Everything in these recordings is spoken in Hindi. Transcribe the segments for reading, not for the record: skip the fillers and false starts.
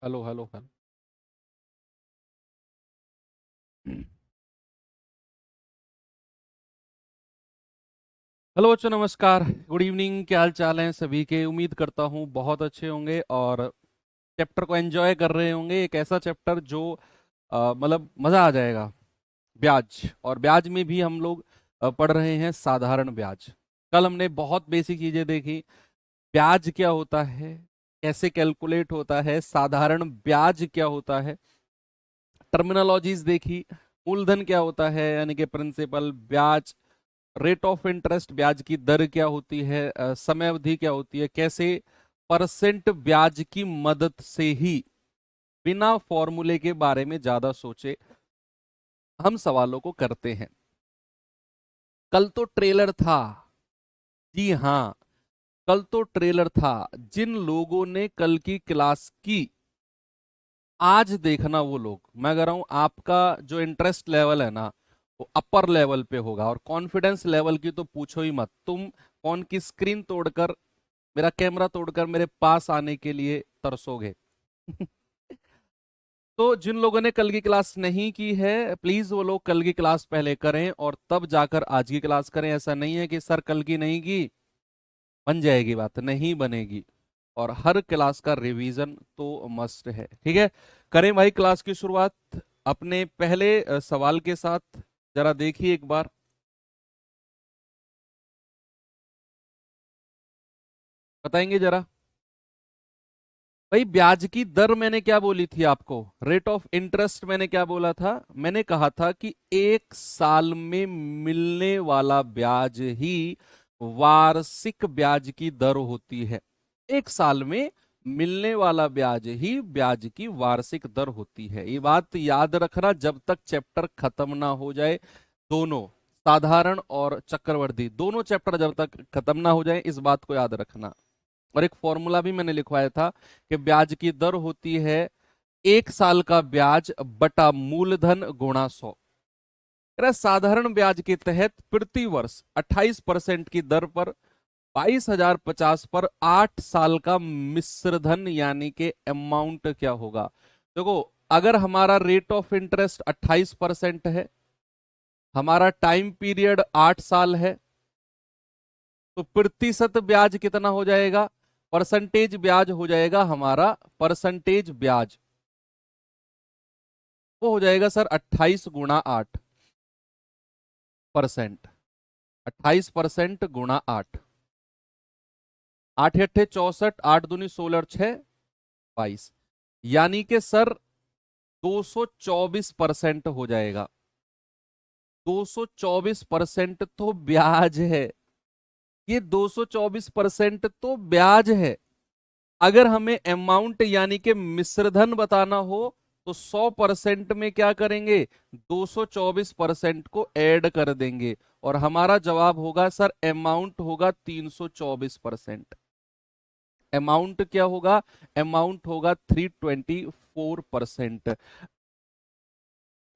Hello hello hello. हेलो बच्चों, नमस्कार, गुड इवनिंग। क्या हाल चाल है सभी के? उम्मीद करता हूँ बहुत अच्छे होंगे और चैप्टर को एंजॉय कर रहे होंगे। एक ऐसा चैप्टर जो मतलब मज़ा आ जाएगा। ब्याज, और ब्याज में भी हम लोग पढ़ रहे हैं साधारण ब्याज। कल हमने बहुत बेसिक चीज़ें देखी। ब्याज क्या होता है, कैसे कैलकुलेट होता है, साधारण ब्याज क्या होता है, टर्मिनोलॉजीज देखी। मूलधन क्या होता है यानी कि प्रिंसिपल, ब्याज, रेट ऑफ इंटरेस्ट, ब्याज की दर क्या होती है, समय अवधि क्या होती है, कैसे परसेंट ब्याज की मदद से ही बिना फॉर्मूले के बारे में ज्यादा सोचे हम सवालों को करते हैं। कल तो ट्रेलर था। जी हाँ, कल तो ट्रेलर था। जिन लोगों ने कल की क्लास की, आज देखना वो लोग। मैं कह रहा हूं आपका जो इंटरेस्ट लेवल है ना, वो अपर लेवल पे होगा, और कॉन्फिडेंस लेवल की तो पूछो ही मत। तुम फोन की स्क्रीन तोड़कर, मेरा कैमरा तोड़कर मेरे पास आने के लिए तरसोगे। तो जिन लोगों ने कल की क्लास नहीं की है, प्लीज वो लोग कल की क्लास पहले करें और तब जाकर आज की क्लास करें। ऐसा नहीं है कि सर कल की नहीं की, बन जाएगी, बात नहीं बनेगी। और हर क्लास का रिवीजन तो मस्ट है। ठीक है, करें भाई क्लास की शुरुआत अपने पहले सवाल के साथ। जरा देखिए एक बार, बताएंगे जरा। भाई ब्याज की दर मैंने क्या बोली थी आपको? रेट ऑफ इंटरेस्ट मैंने क्या बोला था? मैंने कहा था कि एक साल में मिलने वाला ब्याज ही वार्षिक ब्याज की दर होती है। एक साल में मिलने वाला ब्याज ही ब्याज की वार्षिक दर होती है। ये बात याद रखना जब तक चैप्टर खत्म ना हो जाए। दोनों, साधारण और चक्रवर्ती, दोनों चैप्टर जब तक खत्म ना हो जाए, इस बात को याद रखना। और एक फॉर्मूला भी मैंने लिखवाया था कि ब्याज की दर होती है एक साल का ब्याज बटा मूलधन गुणा 100। साधारण ब्याज के तहत प्रति वर्ष 28% की दर पर 22,050 पर 8 साल का मिश्र धन यानी कि अमाउंट क्या होगा? देखो, अगर हमारा रेट ऑफ इंटरेस्ट 28% है, हमारा टाइम पीरियड 8 साल है, तो प्रतिशत ब्याज कितना हो जाएगा? परसेंटेज ब्याज हो जाएगा हमारा। परसेंटेज ब्याज वो हो जाएगा सर 28 × 8%। 28% × 8, 8 × 8 = 64, 8 दूनी 16 और 6 22, यानी कि सर 224% हो जाएगा। 224% तो ब्याज है। ये 224% तो ब्याज है। अगर हमें अमाउंट यानी कि मिश्रधन बताना हो, तो 100% में क्या करेंगे? 224% को ऐड कर देंगे और हमारा जवाब होगा सर, अमाउंट होगा 324%। अमाउंट क्या होगा? अमाउंट होगा 324%।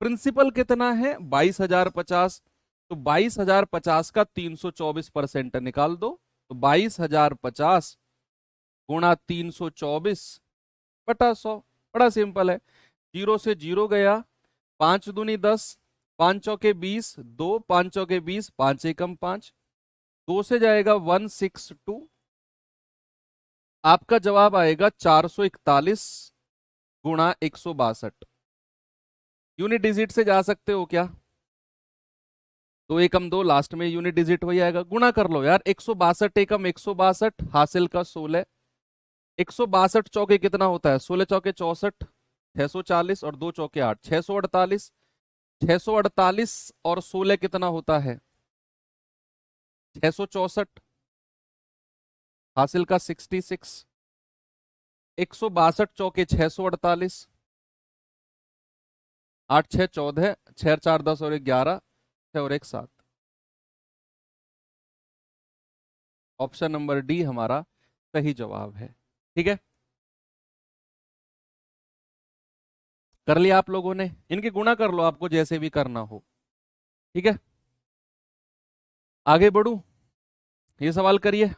प्रिंसिपल कितना है? 22,050। तो 22,050 का 324% निकाल दो। तो 22,050 गुणा 324/100। बड़ा सिंपल है। जीरो से जीरो गया, 5 दूनी 10, 5 चौके 20, 2 5 चौके 20, 5 एकम 5, 2 से जाएगा 162। आपका जवाब आएगा 441 × 162। यूनिट डिजिट से जा सकते हो क्या? 2 एकम 2, लास्ट में यूनिट डिजिट वही आएगा। गुणा कर लो यार, 162 एकम 162, हासिल का 16। 162 चौके कितना होता है? 16 चौके 64, 640 और 2 चौके 8, 648। 648 और 16 कितना होता है? 664, हासिल का 66। 162 चौके 648, 8 6 14, 6 4 10 और 11, 6 और 1 7। ऑप्शन नंबर डी हमारा सही जवाब है। ठीक है, कर लिया आप लोगों ने? इनकी गुणा कर लो, आपको जैसे भी करना हो। ठीक है, आगे बढ़ू, ये सवाल करिए।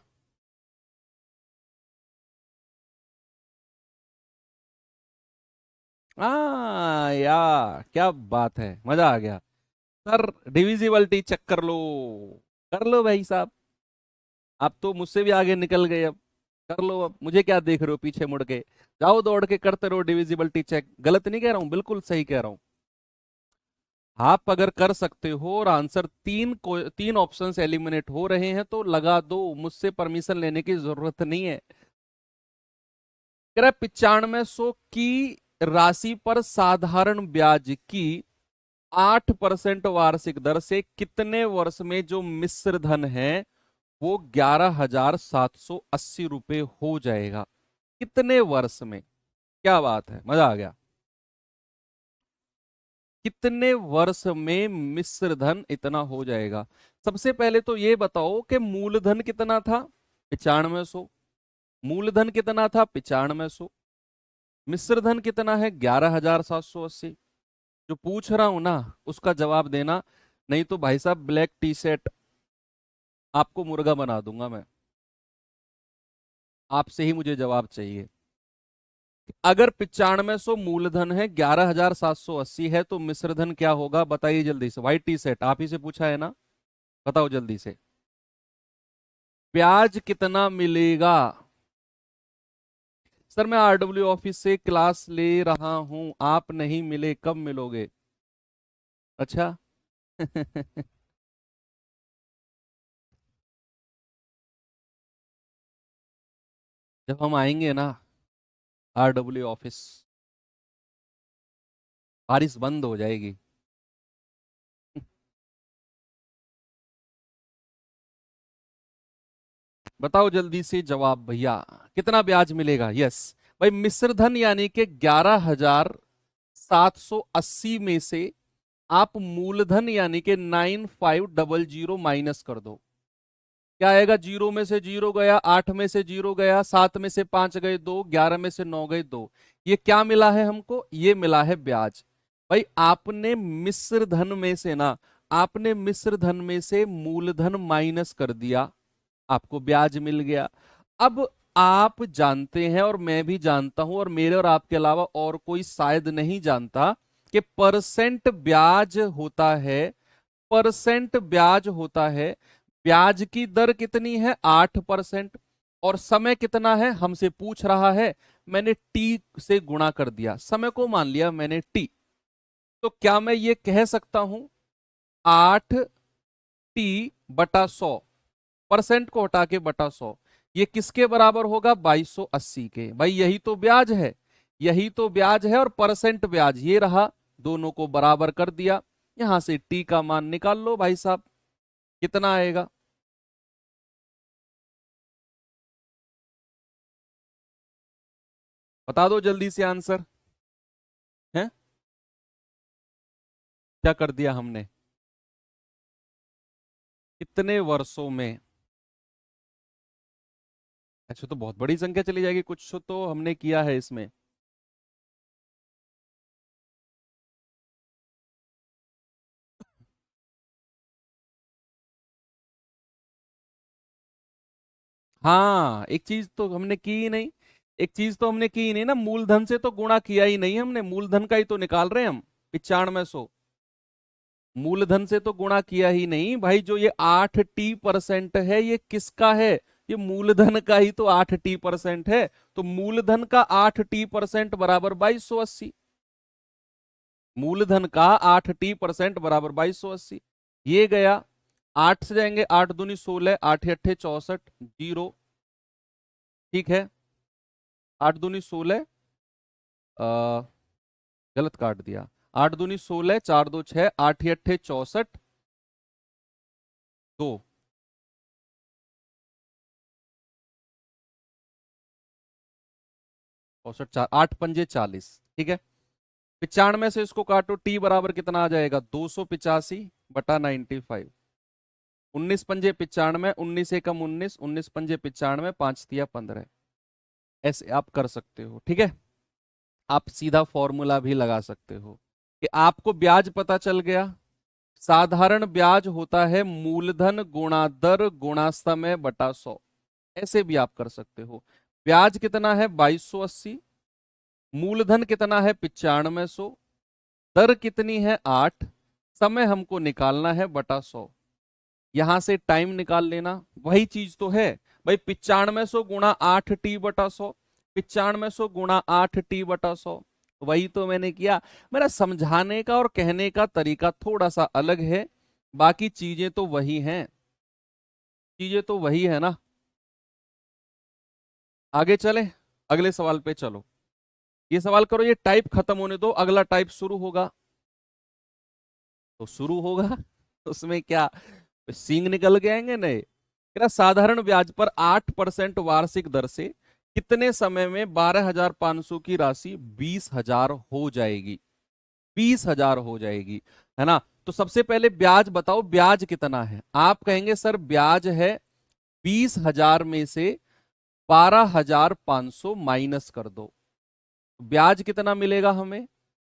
या क्या बात है, मजा आ गया। सर डिविजिबिलिटी चेक कर लो भाई साहब। आप तो मुझसे भी आगे निकल गए अब। कर लो, अब मुझे क्या देख रहे हो पीछे मुड़ के। जाओ दौड़ के करते रहो डिविजिबिलिटी चेक। गलत नहीं कह रहा हूं, बिल्कुल सही कह रहा हूं। आप अगर कर सकते हो और आंसर तीन ऑप्शंस एलिमिनेट हो रहे हैं तो लगा दो, मुझसे परमिशन लेने की जरूरत नहीं है। कह रहा 9500 की राशि पर साधारण ब्याज की 8% वार्षिक दर से कितने वर्ष में जो मिश्र धन है वो 11,780 रुपए हो जाएगा। कितने वर्ष में? क्या बात है, मजा आ गया। कितने वर्ष में मिश्र धन इतना हो जाएगा? सबसे पहले तो ये बताओ कि मूलधन कितना था? 9500। मूलधन कितना था? 9500। मिश्र धन कितना है? 11,780। जो पूछ रहा हूं ना उसका जवाब देना, नहीं तो भाई साहब ब्लैक टी शर्ट आपको मुर्गा बना दूंगा मैं। आपसे ही मुझे जवाब चाहिए। अगर 9500 मूलधन है, 11,780 है, तो मिश्रधन क्या होगा बताइए जल्दी से। व्हाइट टी शर्ट आप ही से पूछा है ना, बताओ जल्दी से। ब्याज कितना मिलेगा? सर मैं आरडब्ल्यू ऑफिस से क्लास ले रहा हूं, आप नहीं मिले, कब मिलोगे? अच्छा। जब हम आएंगे ना आरडब्ल्यू ऑफिस, बारिश बंद हो जाएगी। बताओ जल्दी से जवाब भैया। कितना ब्याज मिलेगा? यस भाई, मिश्रधन यानी कि 11,780 में से आप मूलधन यानी कि 9500 माइनस कर दो। क्या आएगा? जीरो में से जीरो गया, 8 में से जीरो गया, 7 में से 5 गए 2, 11 में से 9 गए 2। ये क्या मिला है हमको? ये मिला है ब्याज। भाई आपने मिश्र धन में से ना, आपने मिश्र धन में से मूलधन माइनस कर दिया, आपको ब्याज मिल गया। अब आप जानते हैं और मैं भी जानता हूं और मेरे और आपके अलावा और कोई शायद नहीं जानता कि परसेंट ब्याज होता है। परसेंट ब्याज होता है। ब्याज की दर कितनी है? 8%। और समय कितना है हमसे पूछ रहा है, मैंने टी से गुणा कर दिया, समय को मान लिया मैंने टी। तो क्या मैं ये कह सकता हूं 8t/100, परसेंट को हटा के बटा 100, ये किसके बराबर होगा? 2280 के। भाई यही तो ब्याज है, यही तो ब्याज है। और परसेंट ब्याज ये रहा, दोनों को बराबर कर दिया। यहां से टी का मान निकाल लो भाई साहब, कितना आएगा? बता दो जल्दी से आंसर। है क्या कर दिया हमने? कितने वर्षों में? अच्छा तो बहुत बड़ी संख्या चली जाएगी, कुछ तो हमने किया है इसमें। हाँ एक चीज तो हमने की ही नहीं, एक चीज तो हमने की ही नहीं ना, मूलधन से तो गुणा किया ही नहीं हमने, मूलधन का ही तो निकाल रहे हैं हम। 9500 मूलधन से तो गुणा किया ही नहीं भाई। जो ये 8t% है ये किसका है? ये मूलधन का ही तो 8t% है। तो मूलधन का 8t% बराबर 2280। मूलधन का 8t% बराबर 2280। ये गया, 8 से जाएंगे, 8 दूनी 16, 8 अट्ठे 64, जीरो। ठीक है, 8 दूनी 16, गलत काट दिया। 8 दूनी 16, 4 दो 6, 8 अट्ठे 64, 2। 64 4, 8 पंजे 40। ठीक है, 95 से इसको काटो, टी बराबर कितना आ जाएगा? 285/95। 19 पंजे 95, 19 एकम 19, 19 पंजे 95, 5 तिया 15। ऐसे आप कर सकते हो, ठीक है। आप सीधा फॉर्मूला भी लगा सकते हो कि आपको ब्याज पता चल गया। साधारण ब्याज होता है मूलधन गुणा दर गुणा समय बटा 100। ऐसे भी आप कर सकते हो। ब्याज कितना है? 2280। मूलधन कितना है 9500, दर कितनी है 8, समय हमको निकालना है बटा 100। यहां से टाइम निकाल लेना, वही चीज तो है भाई। 9500 गुणा 8t/100, 9500 गुणा 8t/100, वही तो मैंने किया। मेरा समझाने का और कहने का तरीका थोड़ा सा अलग है, बाकी चीजें तो वही हैं, चीजें तो वही है ना। आगे चले, अगले सवाल पे चलो। ये सवाल करो, ये टाइप खत्म होने दो, अगला टाइप शुरू होगा। तो शुरू होगा उसमें क्या सींग निकल के आएंगे? नहीं। मेरा साधारण ब्याज पर 8% वार्षिक दर से कितने समय में 12,500 की राशि 20,000 हो जाएगी? 20,000 हो जाएगी, है ना। तो सबसे पहले ब्याज बताओ, ब्याज कितना है? आप कहेंगे सर ब्याज है 20,000 में से 12,500 माइनस कर दो, ब्याज कितना मिलेगा हमें?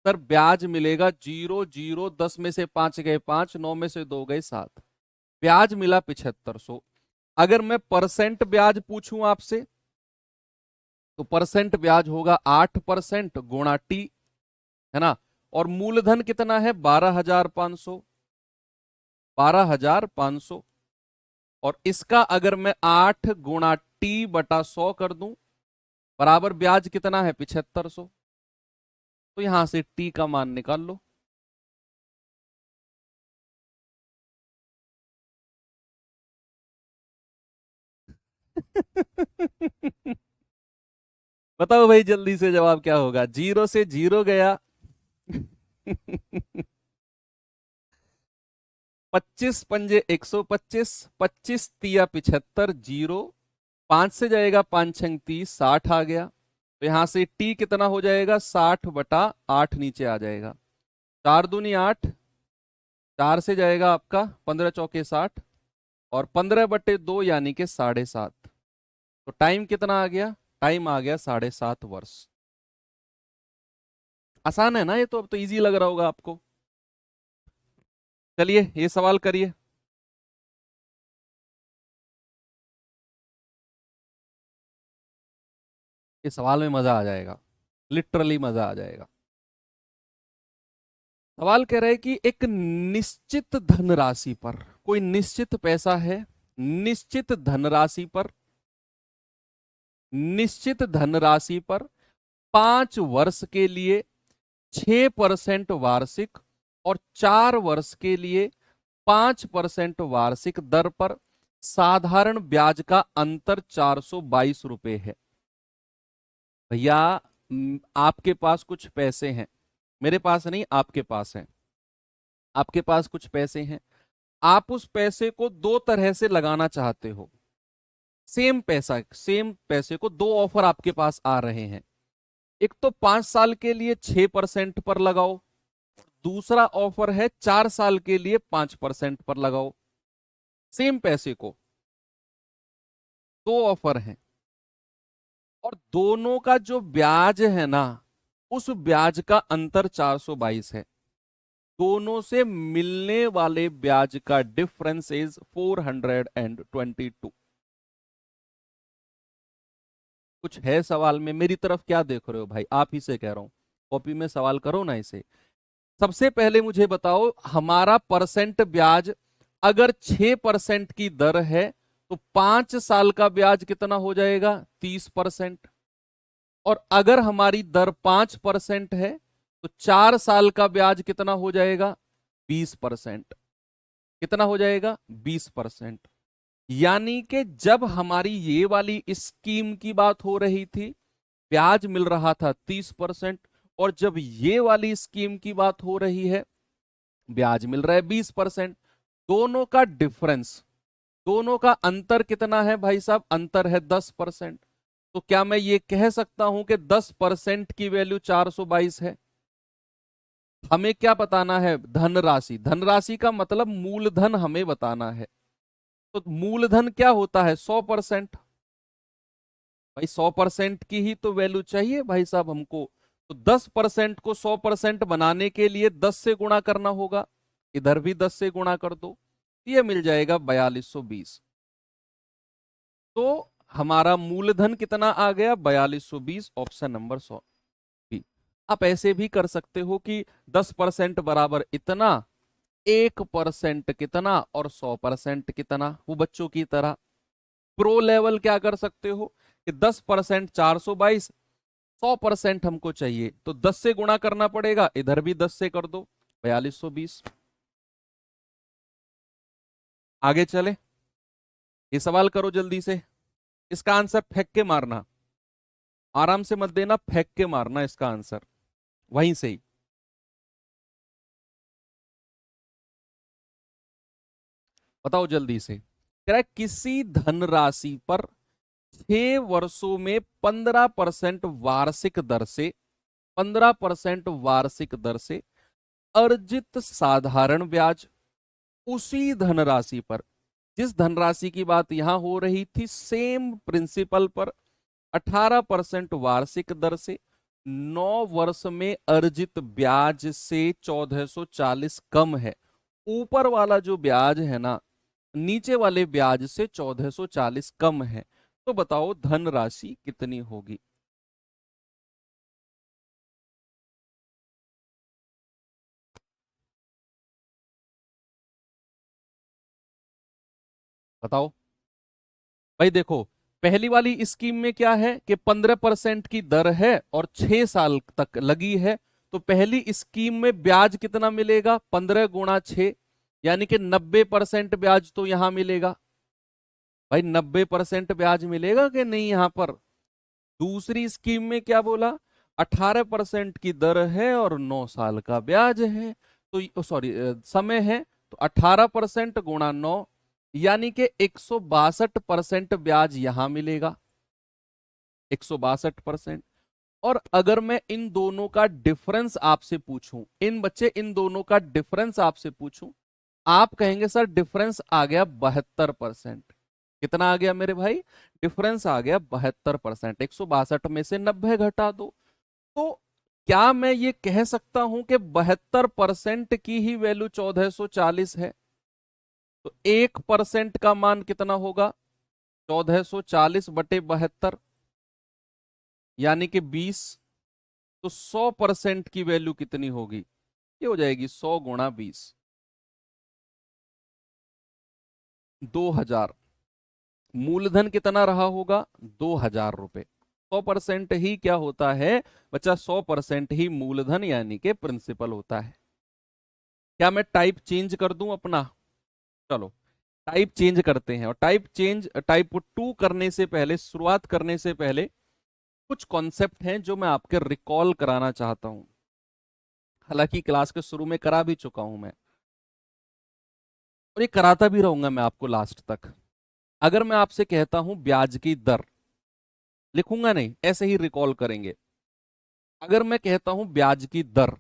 सर ब्याज मिलेगा 0, 0, 10 में से 5 गए 5, 9 में से 2 गए 7, ब्याज मिला 7500। अगर मैं परसेंट ब्याज पूछूं आपसे, तो परसेंट ब्याज होगा 8% गुणा टी, है ना। और मूलधन कितना है 12,500, 12,500। और इसका अगर मैं 8 गुणा t/100 कर दूं, बराबर ब्याज कितना है 7500। तो यहां से टी का मान निकाल लो। बताओ भाई जल्दी से जवाब क्या होगा? 0 से 0 गया 25 पंजे 125, 25 तिया 75, 0, 5 से जाएगा 5 6 30, 60 आ गया। तो यहां से टी कितना हो जाएगा? 60/8 नीचे आ जाएगा। 4 दूनी 8, 4 से जाएगा आपका 15 चौके 60, और 15/2 यानी कि 7.5। तो टाइम कितना आ गया? टाइम आ गया 7.5 वर्ष। आसान है ना ये तो? अब तो इजी लग रहा होगा आपको। चलिए ये सवाल करिए। इस सवाल में मजा आ जाएगा, लिटरली मजा आ जाएगा। सवाल कह रहा है कि एक निश्चित धनराशि पर, कोई निश्चित पैसा है, निश्चित धनराशि पर, निश्चित धनराशि पर 5 वर्ष के लिए 6% वार्षिक और 4 वर्ष के लिए 5% वार्षिक दर पर साधारण ब्याज का अंतर 422 रुपए है। भैया आपके पास कुछ पैसे हैं, मेरे पास नहीं, आपके पास है। आपके पास कुछ पैसे हैं, आप उस पैसे को दो तरह से लगाना चाहते हो। सेम पैसा, सेम पैसे को दो ऑफर आपके पास आ रहे हैं। एक तो 5 साल के लिए 6% पर लगाओ, दूसरा ऑफर है 4 साल के लिए 5% पर लगाओ। सेम पैसे को दो ऑफर हैं, और दोनों का जो ब्याज है ना, उस ब्याज का अंतर 422 है। दोनों से मिलने वाले ब्याज का डिफरेंस इज 422। कुछ है सवाल में? मेरी तरफ क्या देख रहे हो भाई? आप ही से कह रहा हूं, कॉपी में सवाल करो ना इसे। सबसे पहले मुझे बताओ, हमारा परसेंट ब्याज अगर 6% की दर है, तो 5 साल का ब्याज कितना हो जाएगा? 30%। और अगर हमारी दर 5% है, तो 4 साल का ब्याज कितना हो जाएगा? 20%। कितना हो जाएगा? 20%। यानी कि जब हमारी ये वाली स्कीम की बात हो रही थी, ब्याज मिल रहा था 30%, और जब ये वाली स्कीम की बात हो रही है, ब्याज मिल रहा है 20%। दोनों का डिफरेंस, दोनों का अंतर कितना है भाई साहब? अंतर है 10%। तो क्या मैं ये कह सकता हूं कि 10% की वैल्यू 422 है? हमें क्या बताना है? धनराशि। धनराशि का मतलब मूलधन हमें बताना है। तो मूलधन क्या होता है? 100%। भाई 100% की ही तो वैल्यू चाहिए भाई साहब हमको। तो 10% को 100% बनाने के लिए 10 से गुणा करना होगा, इधर भी 10 से गुणा कर दो, ये मिल जाएगा 4220। तो हमारा मूलधन कितना आ गया? 4220, ऑप्शन नंबर 100। आप ऐसे भी कर सकते हो कि 10% बराबर इतना, 1% कितना और 100% कितना, वो बच्चों की तरह। प्रो लेवल क्या कर सकते हो कि 10% 422, 100% हमको चाहिए तो 10 से गुणा करना पड़ेगा, इधर भी 10 से कर दो, 4220। आगे चले, ये सवाल करो जल्दी से, इसका आंसर फेंक के मारना, आराम से मत देना, फेंक के मारना इसका आंसर वहीं से ही। बताओ जल्दी से। कह रहा है किसी धनराशि पर 6 वर्षों में 15% वार्षिक दर से, 15% वार्षिक दर से अर्जित साधारण ब्याज उसी धनराशि पर, जिस धनराशि की बात यहां हो रही थी सेम प्रिंसिपल पर, 18% वार्षिक दर से 9 वर्ष में अर्जित ब्याज से 1440 कम है। ऊपर वाला जो ब्याज है ना, नीचे वाले ब्याज से 1440 कम है, तो बताओ धनराशि कितनी होगी। बताओ भाई। देखो, पहली वाली स्कीम में क्या है कि 15% की दर है और 6 साल तक लगी है, तो पहली स्कीम में ब्याज कितना मिलेगा, 15 × 6, यानी कि 90% ब्याज तो यहां मिलेगा। भाई 90% ब्याज मिलेगा कि नहीं यहां पर। दूसरी स्कीम में क्या बोला, 18% की दर है और 9 साल का ब्याज है, तो सॉरी समय है, तो 18% × 9, यानी कि 162% ब्याज यहां मिलेगा, 162%। और अगर मैं इन दोनों का डिफरेंस आपसे पूछूं, इन बच्चे इन दोनों का डिफरेंस आपसे पूछूं, आप कहेंगे सर डिफरेंस आ गया 72%। कितना आ गया मेरे भाई, डिफरेंस आ गया 72%। 162 में से 90 घटा दो, तो क्या मैं ये कह सकता हूं कि 72% की ही वैल्यू 1440 है। तो 1% का मान कितना होगा, 1440/72, यानी कि 20। तो 100% की वैल्यू कितनी होगी, ये हो जाएगी 100 × 20, 2000। मूलधन कितना रहा होगा, 2000 रुपए। 100% ही क्या होता है बच्चा, 100% ही मूलधन यानी कि प्रिंसिपल होता है। क्या मैं टाइप चेंज कर दूं अपना, चलो टाइप चेंज करते हैं। और टाइप 2 करने से पहले, शुरुआत करने से पहले कुछ कॉन्सेप्ट हैं जो मैं आपके रिकॉल कराना चाहता हूं। हालांकि क्लास के शुरू में करा भी चुका हूं मैं, और ये कराता भी रहूंगा मैं आपको लास्ट तक। अगर मैं आपसे कहता हूं ब्याज की दर, लिखूंगा नहीं, ऐसे ही रिकॉल करेंगे। अगर मैं कहता हूं ब्याज की दर,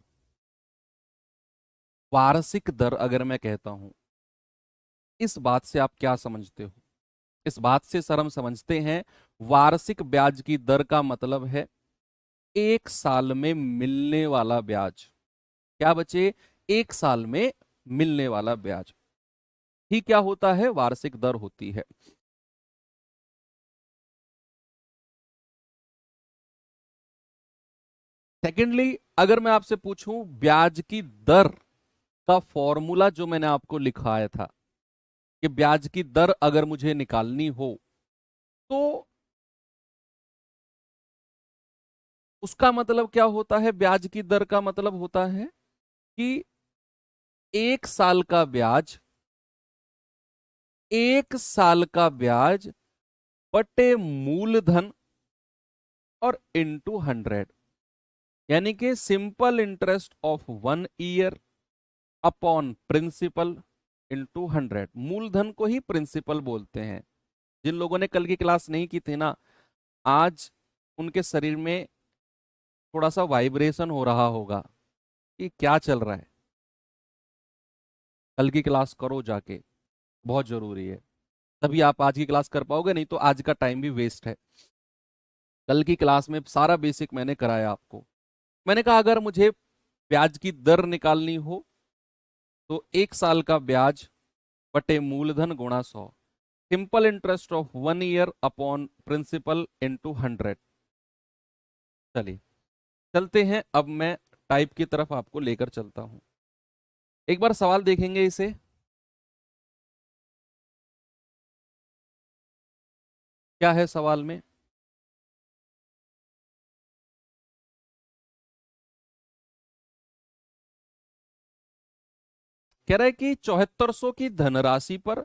वार्षिक दर अगर मैं कहता हूं, इस बात से आप क्या समझते हो। इस बात से सर हम समझते हैं वार्षिक ब्याज की दर का मतलब है 1 साल में मिलने वाला ब्याज। क्या बचे, 1 साल में मिलने वाला ब्याज ही क्या होता है, वार्षिक दर होती है। सेकेंडली, अगर मैं आपसे पूछूं ब्याज की दर का फॉर्मूला जो मैंने आपको लिखाया था, कि ब्याज की दर अगर मुझे निकालनी हो तो उसका मतलब क्या होता है, ब्याज की दर का मतलब होता है कि 1 साल का ब्याज, 1 साल का ब्याज बटे मूलधन और इंटू 100, यानी कि simple interest of 1 year upon principal into 100। मूलधन को ही प्रिंसिपल बोलते हैं। जिन लोगों ने कल की क्लास नहीं की थी ना, आज उनके शरीर में थोड़ा सा वाइब्रेशन हो रहा होगा कि क्या चल रहा है। कल की क्लास करो जाके, बहुत जरूरी है, तभी आप आज की क्लास कर पाओगे, नहीं तो आज का टाइम भी वेस्ट है। कल की क्लास में सारा बेसिक मैंने कराया आपको। मैंने कहा अगर मुझे ब्याज की दर निकालनी हो तो 1 साल का ब्याज बटे मूलधन गुणा 100, simple interest of 1 year upon principal into 100। चलिए चलते हैं, अब मैं टाइप की तरफ आपको लेकर चलता हूं। एक बार सवाल देखेंगे इसे। क्या है सवाल में? कह रहा है कि 7400 की धनराशि पर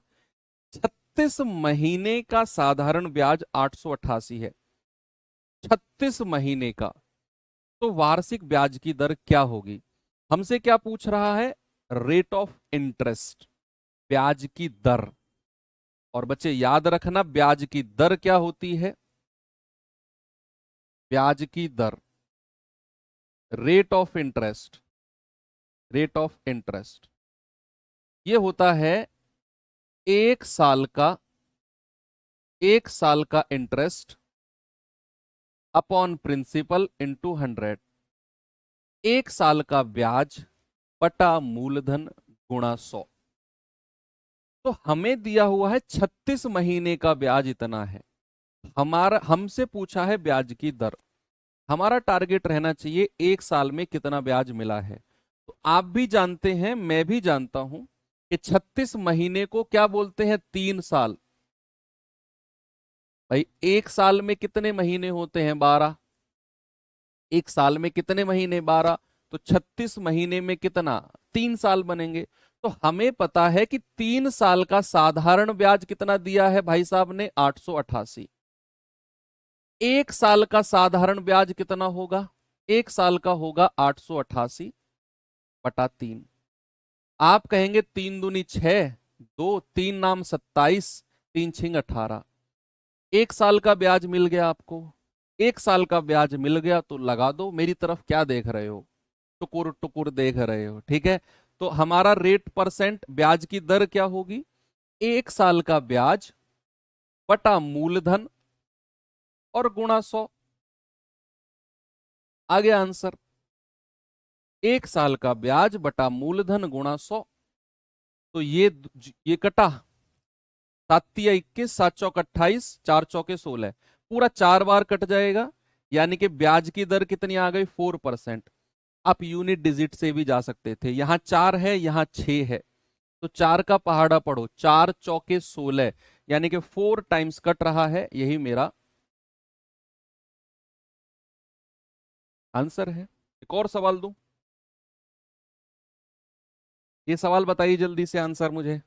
36 महीने का साधारण ब्याज 888 है। 36 महीने का, तो वार्षिक ब्याज की दर क्या होगी? हमसे क्या पूछ रहा है? रेट ऑफ इंटरेस्ट, ब्याज की दर। और बच्चे याद रखना, ब्याज की दर क्या होती है? ब्याज की दर, rate of interest. Rate of interest ये होता है एक साल का, एक साल का इंटरेस्ट अपॉन प्रिंसिपल इंटू 100। एक साल का ब्याज बटा मूलधन गुणा 100। तो हमें दिया हुआ है 36 महीने का ब्याज इतना है। हमारा, हमसे पूछा है ब्याज की दर। हमारा टारगेट रहना चाहिए एक साल में कितना ब्याज मिला है। तो आप भी जानते हैं, मैं भी जानता हूं कि 36 महीने को क्या बोलते हैं? 3 साल। भाई एक साल में कितने महीने होते हैं? 12। एक साल में कितने महीने? 12। तो 36 महीने में कितना? 3 साल बनेंगे। तो हमें पता है कि 3 साल का साधारण ब्याज कितना दिया है भाई साहब ने? 888। एक साल का साधारण ब्याज कितना होगा? एक साल का होगा 888 बटा 3। आप कहेंगे 3 दूनी 6, 2 3 नाम 27, 3 छिंग 18। एक साल का ब्याज मिल गया आपको। एक साल का ब्याज मिल गया तो लगा दो। मेरी तरफ क्या देख रहे हो? टुकुर टुकुर देख रहे हो, ठीक है। तो हमारा रेट परसेंट, ब्याज की दर क्या होगी? एक साल का ब्याज बटा मूलधन और गुणा 100। आ गया आंसर। एक साल का ब्याज बटा मूलधन गुणा 100। तो ये कटा, 7 × 21, 7 × 28, 4 × 16, पूरा 4 बार कट जाएगा। यानी कि ब्याज की दर कितनी आ गई? 4%। आप यूनिट डिजिट से भी जा सकते थे, यहां 4 है, यहां 6 है। तो 4 का पहाड़ा पढ़ो, 4 × 4 = 16, यानी कि 4 टाइम्स कट रहा है। यही मेरा आंसर है। एक और सवाल दूं? ये सवाल बताइए जल्दी से आंसर मुझे।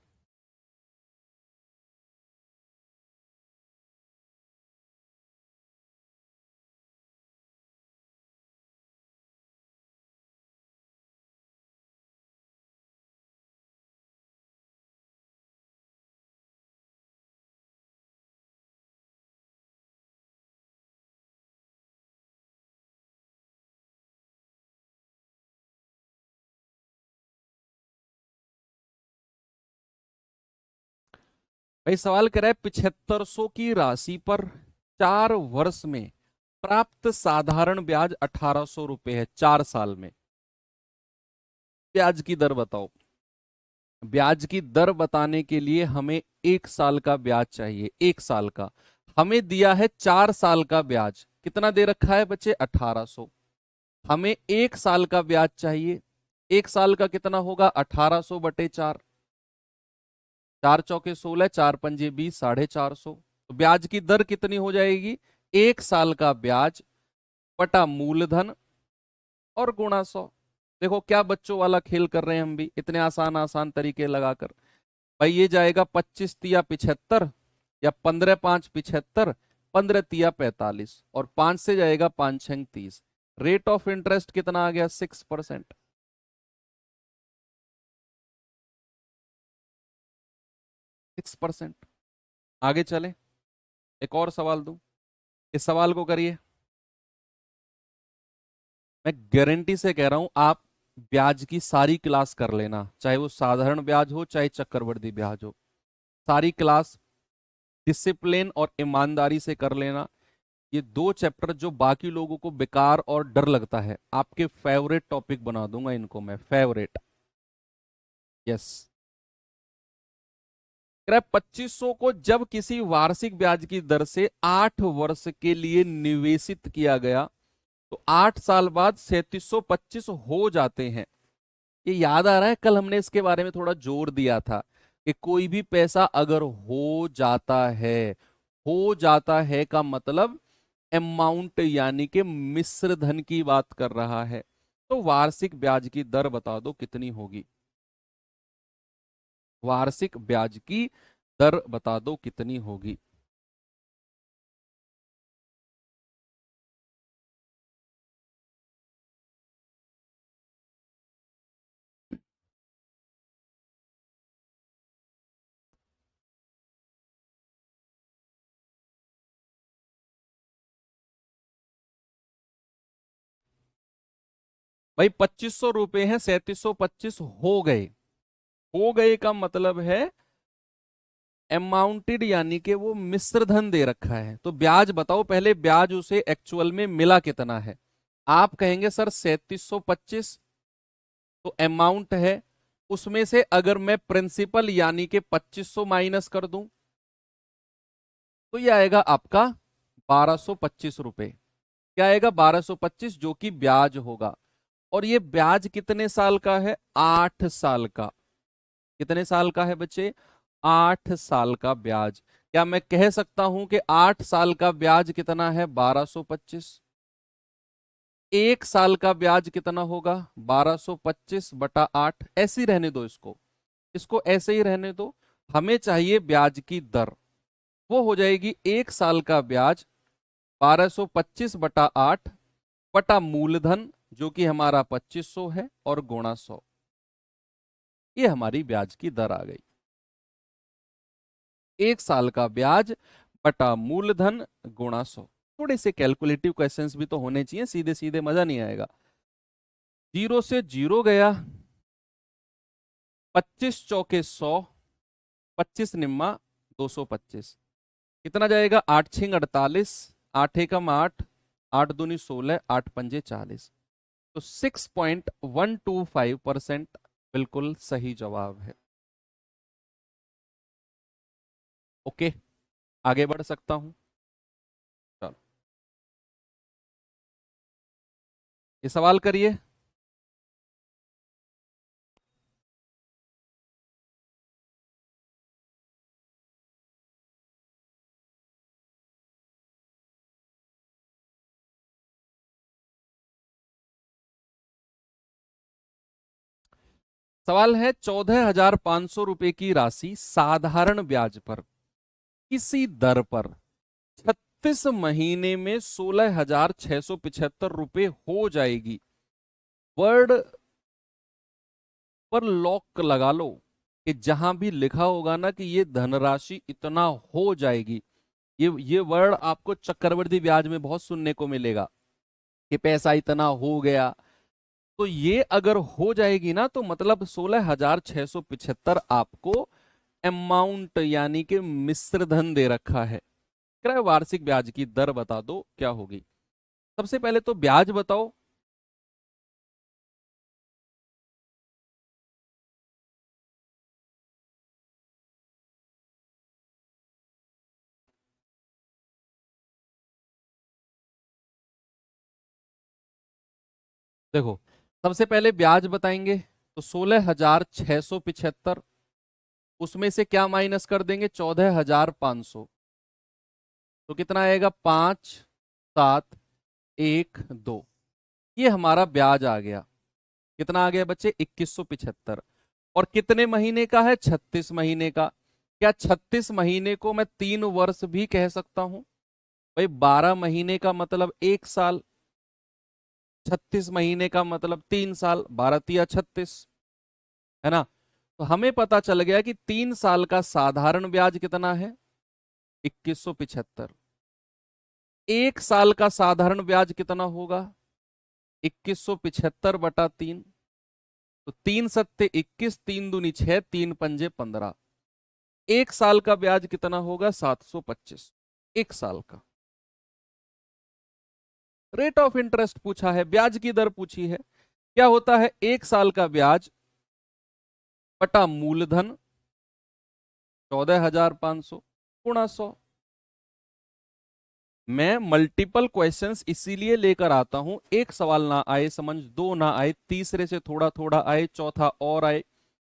भाई सवाल कर रहा है 7500 की राशि पर 4 वर्ष में प्राप्त साधारण ब्याज 1800 रुपए है। 4 साल में ब्याज की दर बताओ। ब्याज की दर बताने के लिए हमें एक साल का ब्याज चाहिए। एक साल का हमें दिया है, 4 साल का ब्याज कितना दे रखा है बच्चे? 1800। हमें एक साल का ब्याज चाहिए। एक साल का कितना होगा? 1800 बटे 4। 4 × 4 = 16, 4 × 5 = 20, 450। तो ब्याज की दर कितनी हो जाएगी? एक साल का ब्याज बटा मूलधन और गुणा 100। देखो क्या बच्चों वाला खेल कर रहे हैं हम भी, इतने आसान आसान तरीके लगाकर। भाई ये जाएगा 25 × 3 = 75, या 15 × 5 = 75, 15 × 3 = 45, और 5 से जाएगा 5 × 6 = 30। रेट ऑफ इंटरेस्ट कितना आ गया? 6%। 6%। आगे चले, एक और सवाल दूं। इस सवाल को करिए। मैं गारंटी से कह रहा हूं, आप ब्याज की सारी क्लास कर लेना, चाहे वो साधारण ब्याज हो चाहे चक्रवृद्धि ब्याज हो। सारी क्लास डिसिप्लिन और ईमानदारी से कर लेना। ये 2 चैप्टर जो बाकी लोगों को बेकार और डर लगता है, आपके फेवरेट टॉपिक बना दूंगा इनको मैं, फेवरेट। यस। 2500 को जब किसी वार्षिक ब्याज की दर से 8 वर्ष के लिए निवेशित किया गया तो 8 साल बाद 3725 हो जाते हैं। ये याद आ रहा है, कल हमने इसके बारे में थोड़ा जोर दिया था कि कोई भी पैसा अगर हो जाता है का मतलब अमाउंट यानी कि मिश्र धन की बात कर रहा है। तो वार्षिक ब्याज की दर बता दो कितनी होगी। वार्षिक ब्याज की दर बता दो कितनी होगी। भाई 2500 रुपए हैं, 3725 हो गए का मतलब है अमाउंटेड यानी कि वो मिश्र धन दे रखा है। तो ब्याज बताओ पहले, ब्याज उसे एक्चुअल में मिला कितना है। आप कहेंगे सर 3725 तो अमाउंट है, उसमें से अगर मैं प्रिंसिपल यानी कि 2500 माइनस कर दूं तो ये आएगा आपका 1225 रुपए। क्या आएगा? 1225, जो कि ब्याज होगा। और ये ब्याज कितने साल का है? 8 साल का। कितने साल का है बच्चे? 8 साल का ब्याज। क्या मैं कह सकता हूं कि 8 साल का ब्याज कितना है? 1225। 1 साल का ब्याज कितना होगा? 1225/8। ऐसे ही रहने दो इसको, इसको ऐसे ही रहने दो। हमें चाहिए ब्याज की दर। वो हो जाएगी 1 साल का ब्याज 1225/8 बटा मूलधन जो कि हमारा 2500 है और गुणा 100। ये हमारी ब्याज की दर आ गई। 1 साल का ब्याज बटा मूलधन गुणा 100। थोड़े से कैलकुलेटिव क्वेश्चंस भी तो होने चाहिए, सीधे सीधे मजा नहीं आएगा। जीरो से जीरो गया, 25 चौके 100, 25 निम्मा 225। कितना जाएगा? 8 छिंग 48, 8 एकम 8, 8 दूनी 16, 8 पंजे 40। तो 6.125% बिल्कुल सही जवाब है। ओके, आगे बढ़ सकता हूं? चलो, ये सवाल करिए। सवाल है 14,500 रुपए की राशि साधारण ब्याज पर किसी दर पर 36 महीने में 16,675 रुपए हो जाएगी। वर्ड पर लॉक लगा लो कि जहां भी लिखा होगा ना कि ये धनराशि इतना हो जाएगी, ये वर्ड आपको चक्रवृद्धि ब्याज में बहुत सुनने को मिलेगा कि पैसा इतना हो गया। तो ये अगर हो जाएगी ना तो मतलब 16,675 आपको अमाउंट यानी कि मिश्र धन दे रखा है। कह रहा है वार्षिक ब्याज की दर बता दो क्या होगी। सबसे पहले तो ब्याज बताओ। देखो, सबसे पहले ब्याज बताएंगे तो 16,675, उसमें से क्या माइनस कर देंगे? 14,500। तो कितना आएगा? 5,7,1,2। ये हमारा ब्याज आ गया। कितना आ गया बच्चे? 2175। और कितने महीने का है? 36 महीने का। क्या 36 महीने को मैं 3 वर्ष भी कह सकता हूं? भाई 12 महीने का मतलब 1 साल, 36 महीने का मतलब 3 साल, 12 तिया 36, है ना? तो हमें पता चल गया कि 3 साल का साधारण ब्याज कितना है? 2175। 1 साल का साधारण ब्याज कितना होगा? 2175/3। तो 3 सत्ते 21, 3 दूनी 6, 3 पंजे 15। 1 साल का ब्याज कितना होगा? 725। 1 साल का रेट ऑफ इंटरेस्ट पूछा है, ब्याज की दर पूछी है। क्या होता है? 1 साल का ब्याज बटा मूलधन 14,500 गुणा 100। मैं मल्टीपल क्वेश्चंस इसीलिए लेकर आता हूं, एक सवाल ना आए समझ, दो ना आए, तीसरे से थोड़ा थोड़ा आए, चौथा और आए,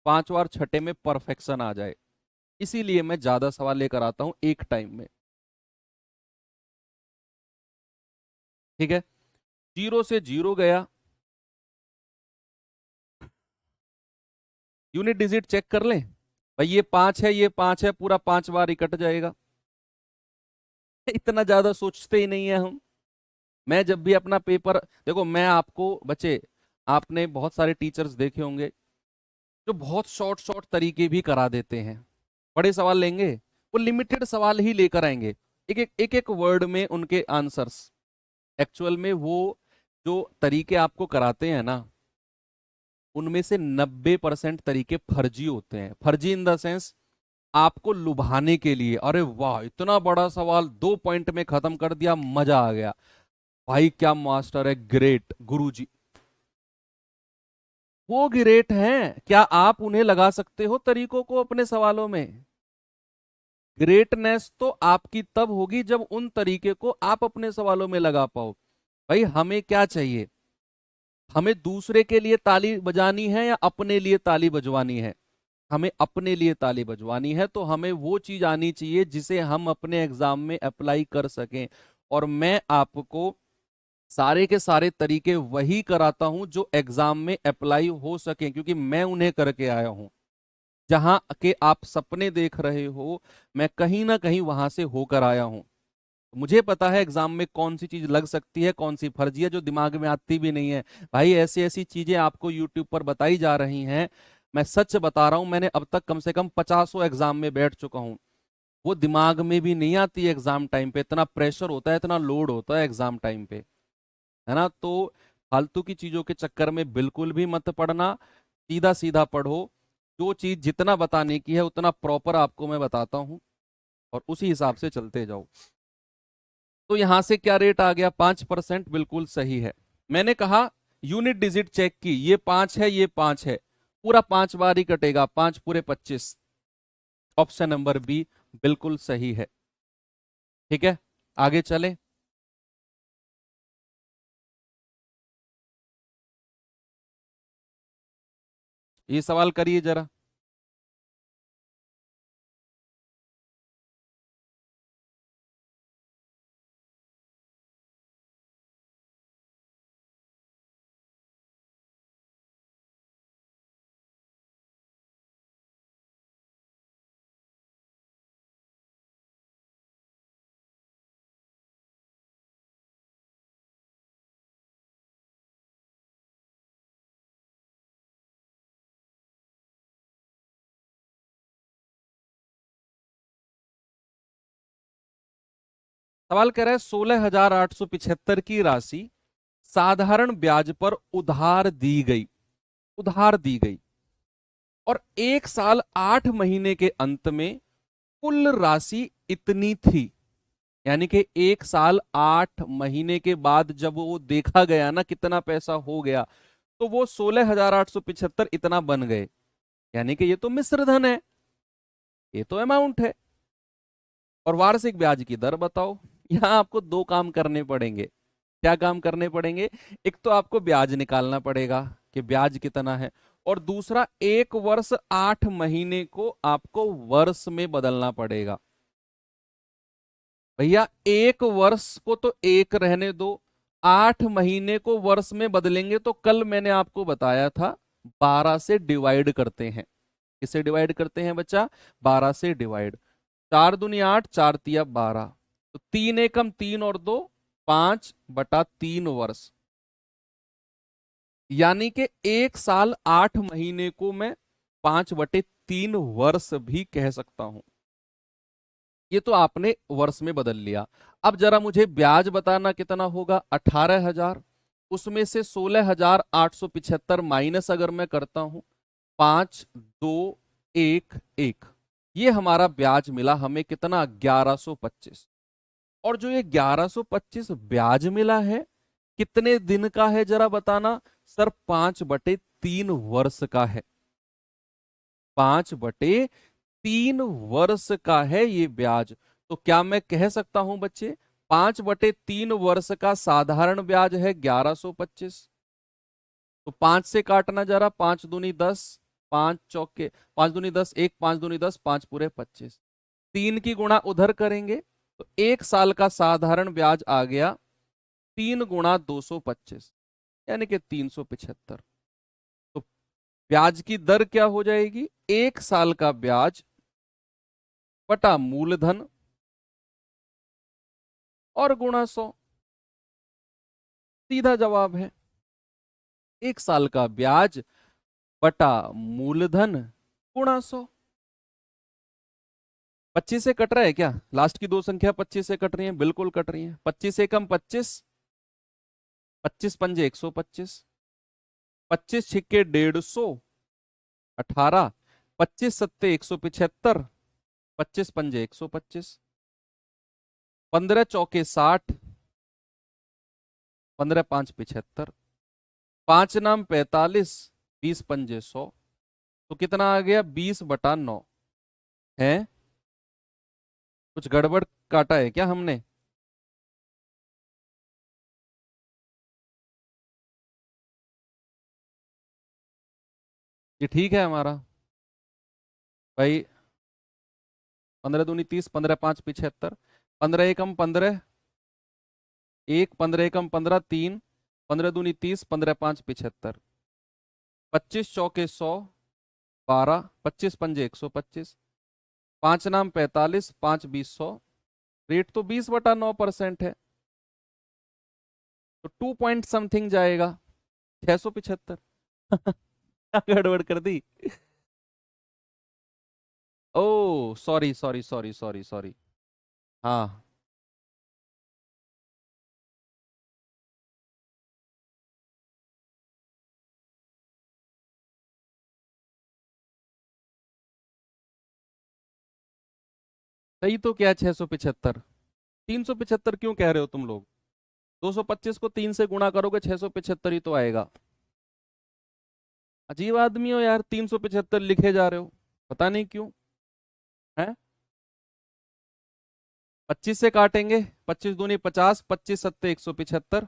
पांचवा और छठे में परफेक्शन आ जाए, इसीलिए मैं ज्यादा सवाल लेकर आता हूं एक टाइम में। ठीक है, जीरो से जीरो गया, यूनिट डिजिट चेक कर लें भाई, ये पांच है, ये पांच है, पूरा पांच बार ही कट जाएगा। इतना ज्यादा सोचते ही नहीं है हम। मैं जब भी अपना पेपर देखो, मैं आपको बच्चे, आपने बहुत सारे टीचर्स देखे होंगे जो बहुत शॉर्ट शॉर्ट तरीके भी करा देते हैं। बड़े सवाल लेंगे, वो लिमिटेड सवाल ही लेकर आएंगे, एक एक वर्ड में उनके आंसर्स। एक्चुअल में वो जो तरीके आपको कराते हैं ना, उनमें से 90% तरीके फर्जी होते हैं। फर्जी इन द सेंस, आपको लुभाने के लिए, अरे वाह इतना बड़ा सवाल 2 पॉइंट में खत्म कर दिया, मजा आ गया, भाई क्या मास्टर है, ग्रेट गुरुजी। वो ग्रेट हैं, क्या आप उन्हें लगा सकते हो तरीकों को अपने सवालों में? ग्रेटनेस तो आपकी तब होगी जब उन तरीके को आप अपने सवालों में लगा पाओ। भाई हमें क्या चाहिए, हमें दूसरे के लिए ताली बजानी है या अपने लिए ताली बजवानी है? हमें अपने लिए ताली बजवानी है, तो हमें वो चीज आनी चाहिए जिसे हम अपने एग्जाम में अप्लाई कर सकें। और मैं आपको सारे के सारे तरीके वही कराता हूं जो एग्जाम में अप्लाई हो सके, क्योंकि मैं उन्हें करके आया हूं। जहां के आप सपने देख रहे हो, मैं कहीं ना कहीं वहां से होकर आया हूं। मुझे पता है एग्जाम में कौन सी चीज लग सकती है, कौन सी फर्जी है, जो दिमाग में आती भी नहीं है। भाई ऐसी ऐसी चीजें आपको यूट्यूब पर बताई जा रही हैं, मैं सच बता रहा हूं, मैंने अब तक कम से कम 50 एग्जाम में बैठ चुका हूं। वो दिमाग में भी नहीं आती है एग्जाम टाइम पे, इतना प्रेशर होता है, इतना लोड होता है एग्जाम टाइम पे, है ना? तो फालतू की चीजों के चक्कर में बिल्कुल भी मत पड़ना, सीधा सीधा पढ़ो। जो चीज जितना बताने की है उतना प्रॉपर आपको मैं बताता हूं, और उसी हिसाब से चलते जाओ। तो यहां से क्या रेट आ गया, 5%, बिल्कुल सही है। मैंने कहा यूनिट डिजिट चेक की, ये पांच है, ये पांच है, पूरा पांच बार ही कटेगा, पांच पूरे 25। ऑप्शन नंबर बी बिल्कुल सही है। ठीक है, आगे चले। ये सवाल करिए जरा। सवाल कह रहा है 16,875 की राशि साधारण ब्याज पर उधार दी गई, उधार दी गई, और एक साल 8 महीने के अंत में कुल राशि इतनी थी। यानी कि एक साल 8 महीने के बाद जब वो देखा गया ना कितना पैसा हो गया, तो वो 16,875 इतना बन गए। यानी कि ये तो मिश्र धन है, ये तो अमाउंट है। और वार्षिक ब्याज की दर बताओ। यहां आपको दो काम करने पड़ेंगे। क्या काम करने पड़ेंगे? एक तो आपको ब्याज निकालना पड़ेगा कि ब्याज कितना है, और दूसरा 1 वर्ष 8 महीने को आपको वर्ष में बदलना पड़ेगा। भैया 1 वर्ष को तो एक रहने दो, 8 महीने को वर्ष में बदलेंगे तो कल मैंने आपको बताया था 12 से डिवाइड करते हैं। किससे डिवाइड करते हैं बच्चा? 12 से डिवाइड। 4 दूनी 8, 4 तिया 12, तो 3 एकम 3 और 2, 5/3 वर्ष। यानी कि एक साल 8 महीने को मैं 5/3 वर्ष भी कह सकता हूं। ये तो आपने वर्ष में बदल लिया। अब जरा मुझे ब्याज बताना कितना होगा। 18,000, उसमें से 16,875 माइनस अगर मैं करता हूं, 5, 2, 1, 1, ये हमारा ब्याज मिला हमें कितना, 1125। और जो ये 1125 ब्याज मिला है, कितने दिन का है जरा बताना। सर 5/3 वर्ष का है, 5/3 वर्ष का है ये ब्याज। तो क्या मैं कह सकता हूं बच्चे, 5/3 वर्ष का साधारण ब्याज है 1125। तो 5 से काटना जरा, 5 दूनी 10, 5 चौके 5 दूनी 10, 1 5 दूनी 10, 5 पूरे 25। 3 की गुणा उधर करेंगे तो 1 साल का साधारण ब्याज आ गया 3 गुणा 225, यानी कि 375। तो ब्याज की दर क्या हो जाएगी? 1 साल का ब्याज बटा मूलधन और गुणा 100। सीधा जवाब है 1 साल का ब्याज बटा मूलधन गुणा 100। 25 से कट रहा है क्या? लास्ट की दो संख्या 25 से कट रही है? बिल्कुल कट रही है। 25 एकम 25, 25 पंजे 125, 25 छिक्के 150, 18, 25 सत्ते 175, 25 पंजे 125, 15 चौके 60, 15 5 75, 5 नाम 45, 20 पंजे 100। तो कितना आ गया? 20/9 है। कुछ गड़बड़ काटा है क्या हमने? ये ठीक है हमारा भाई? 15 दूनी 30, 15 5 75, 15 एकम 15, 1, 15 एकम 15, 3, 15 दूनी 30, 15 5 75, 25 चौके 100, 12, 25 पंजे 125, 5 नाम 45, 5 20 100। रेट तो 20/9% है, तो 2 पॉइंट समथिंग जाएगा, 675। क्या गड़बड़ कर दी? Oh sorry sorry sorry sorry sorry. हाँ, सही तो क्या 675? 375 क्यों कह रहे हो तुम लोग? 225 को 3 से गुणा करोगे 675 ही तो आएगा। अजीब आदमी हो यार, 375 लिखे जा रहे हो, पता नहीं क्यों है। 25 से काटेंगे, 25 दूनी 50, 25 सत्ते 175,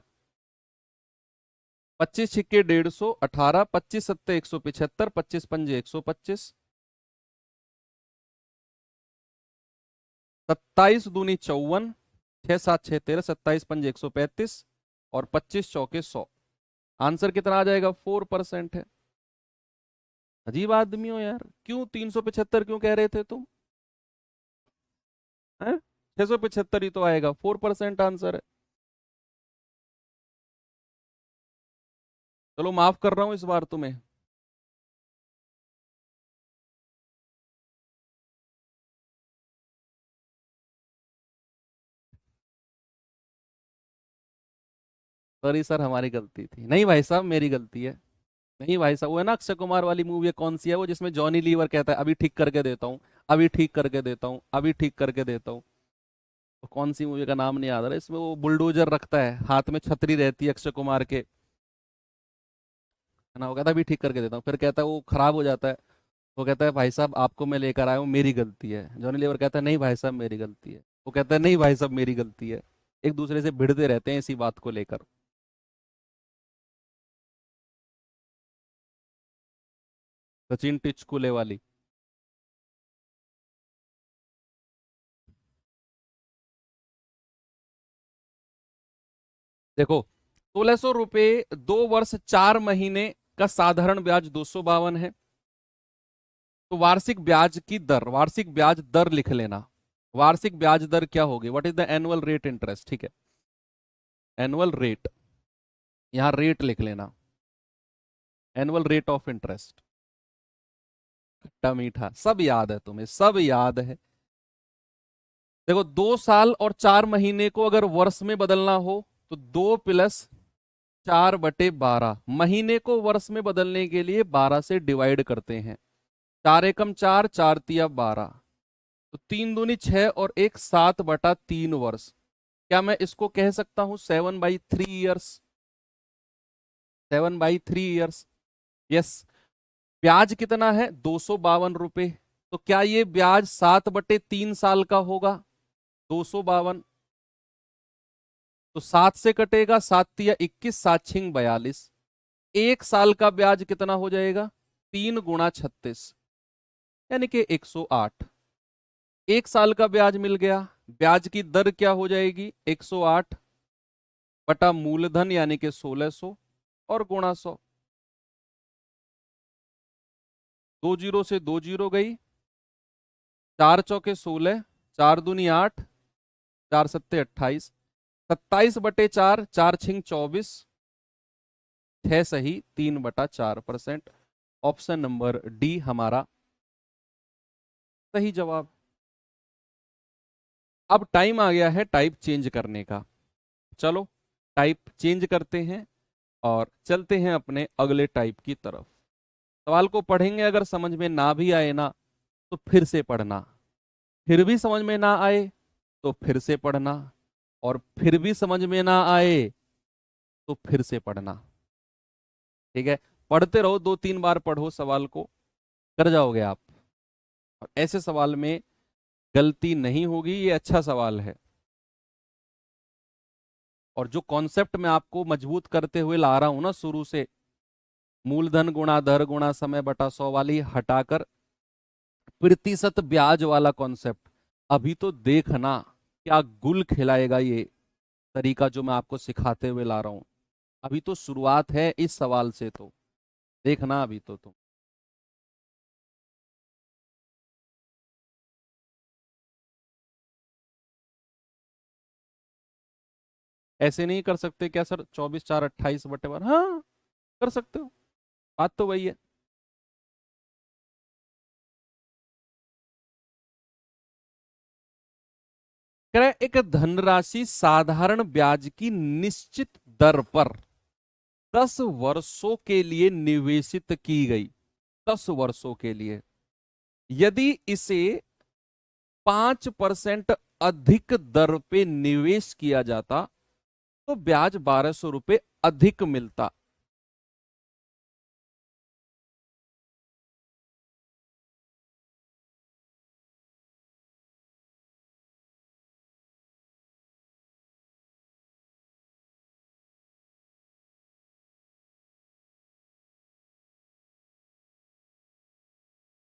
25 छिक्के 150, 18, 25 सत्ते 175, 25 पंजे 125, 27 दूनी 54, 6 7 6 13, 27 पंजे 135 और 25 चौके 100। आंसर कितना आ जाएगा? 4% है। अजीब आदमी हो यार, क्यों 375 क्यों कह रहे थे तुम? है 675 ही तो आएगा, 4% आंसर है। चलो माफ कर रहा हूं इस बार तुम्हें। सॉरी सर, हमारी गलती थी। नहीं भाई साहब, मेरी गलती है। नहीं भाई साहब, वो है ना अक्षय कुमार वाली मूवी है, कौन सी है वो, जिसमें जॉनी लीवर कहता है अभी ठीक करके देता हूँ, अभी ठीक करके देता हूँ, अभी ठीक करके देता हूँ। तो कौन सी मूवी का नाम नहीं याद आ रहा, इसमें वो बुलडोजर रखता है, हाथ में छतरी रहती है अक्षय कुमार के, है ना। वो कहता है अभी ठीक करके देता हूँ, फिर कहता है वो खराब हो जाता है। वो कहता है भाई साहब आपको मैं लेकर आया हूँ, मेरी गलती है। जॉनी लीवर कहता है नहीं भाई साहब मेरी गलती है। वो कहता है नहीं भाई साहब मेरी गलती है। एक दूसरे से भिड़ते रहते हैं इसी बात को लेकर। सचिन टिचकुले वाली। देखो, 1600 रुपये 2 वर्ष 4 महीने का साधारण ब्याज 252 है। तो वार्षिक ब्याज की दर, वार्षिक ब्याज दर लिख लेना। वार्षिक ब्याज दर क्या होगी? What is the annual rate interest? ठीक है, एनुअल रेट, यहां रेट लिख लेना, एनुअल रेट ऑफ इंटरेस्ट। खट्टा मीठा सब याद है तुम्हें, सब याद है। देखो, 2 साल और 4 महीने को अगर वर्ष में बदलना हो तो 2 + 4/12, महीने को वर्ष में बदलने के लिए 12 से डिवाइड करते हैं। 4 एकम 4, 4 तिया 12, तो 3 दूनी 6 और 1 7/3 वर्ष। क्या मैं इसको कह सकता हूं 7/3 ईयर्स? 7/3 years, yes. ब्याज कितना है? 252 रुपये। तो क्या ये ब्याज 7/3 साल का होगा? 252। तो 7 से कटेगा, 7 तिया 21, 7 छिंग 42। 1 साल का ब्याज कितना हो जाएगा? 3 × 36 यानी कि 108। 1 साल का ब्याज मिल गया। ब्याज की दर क्या हो जाएगी? 108 बटा मूलधन यानी कि 1600 और गुणा 100। 2 जीरो से 2 जीरो गई, 4 चौके 16, 4 दूनी 8, 4 सत्ते 28, 27/4, 4 छिंग 24, 6 सही 3/4%। ऑप्शन नंबर डी हमारा सही जवाब। अब टाइम आ गया है टाइप चेंज करने का। चलो टाइप चेंज करते हैं और चलते हैं अपने अगले टाइप की तरफ। सवाल को पढ़ेंगे, अगर समझ में ना भी आए ना तो फिर से पढ़ना, फिर भी समझ में ना आए तो फिर से पढ़ना, और फिर भी समझ में ना आए तो फिर से पढ़ना। ठीक है, पढ़ते रहो, 2-3 बार पढ़ो, सवाल को कर जाओगे आप। और ऐसे सवाल में गलती नहीं होगी, ये अच्छा सवाल है। और जो कॉन्सेप्ट मैं आपको मजबूत करते हुए ला रहा हूं ना शुरू से, मूलधन गुणा दर गुणा समय बटा 100 वाली हटाकर प्रतिशत ब्याज वाला कॉन्सेप्ट, अभी तो देखना क्या गुल खिलाएगा ये तरीका जो मैं आपको सिखाते हुए ला रहा हूं। अभी तो शुरुआत है इस सवाल से, तो देखना अभी तो तुम। ऐसे नहीं कर सकते क्या सर? 24 4 28/1, हाँ कर सकते हो, बात तो वही है। कह रहा है एक धनराशि साधारण ब्याज की निश्चित दर पर 10 वर्षों के लिए निवेशित की गई। 10 वर्षों के लिए यदि इसे 5% अधिक दर पे निवेश किया जाता तो ब्याज 1200 रुपये अधिक मिलता।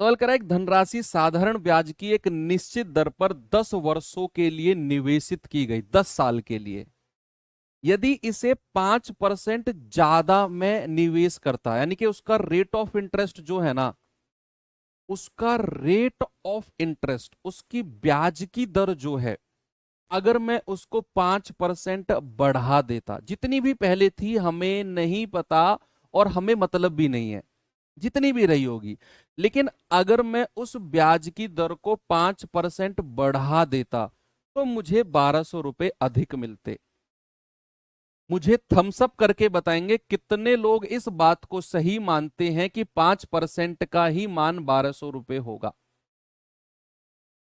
सवाल करा एक धनराशि साधारण ब्याज की एक निश्चित दर पर 10 वर्षों के लिए निवेशित की गई, 10 साल के लिए। यदि इसे 5% ज्यादा में निवेश करता, यानी कि उसका रेट ऑफ इंटरेस्ट जो है ना, उसका रेट ऑफ इंटरेस्ट, उसकी ब्याज की दर जो है, अगर मैं उसको 5% बढ़ा देता, जितनी भी पहले थी हमें नहीं पता और हमें मतलब भी नहीं है जितनी भी रही होगी, लेकिन अगर मैं उस ब्याज की दर को 5% बढ़ा देता तो मुझे 1200 रुपये अधिक मिलते। मुझे थम्स अप करके बताएंगे कितने लोग इस बात को सही मानते हैं कि 5% का ही मान 1200 रुपये होगा।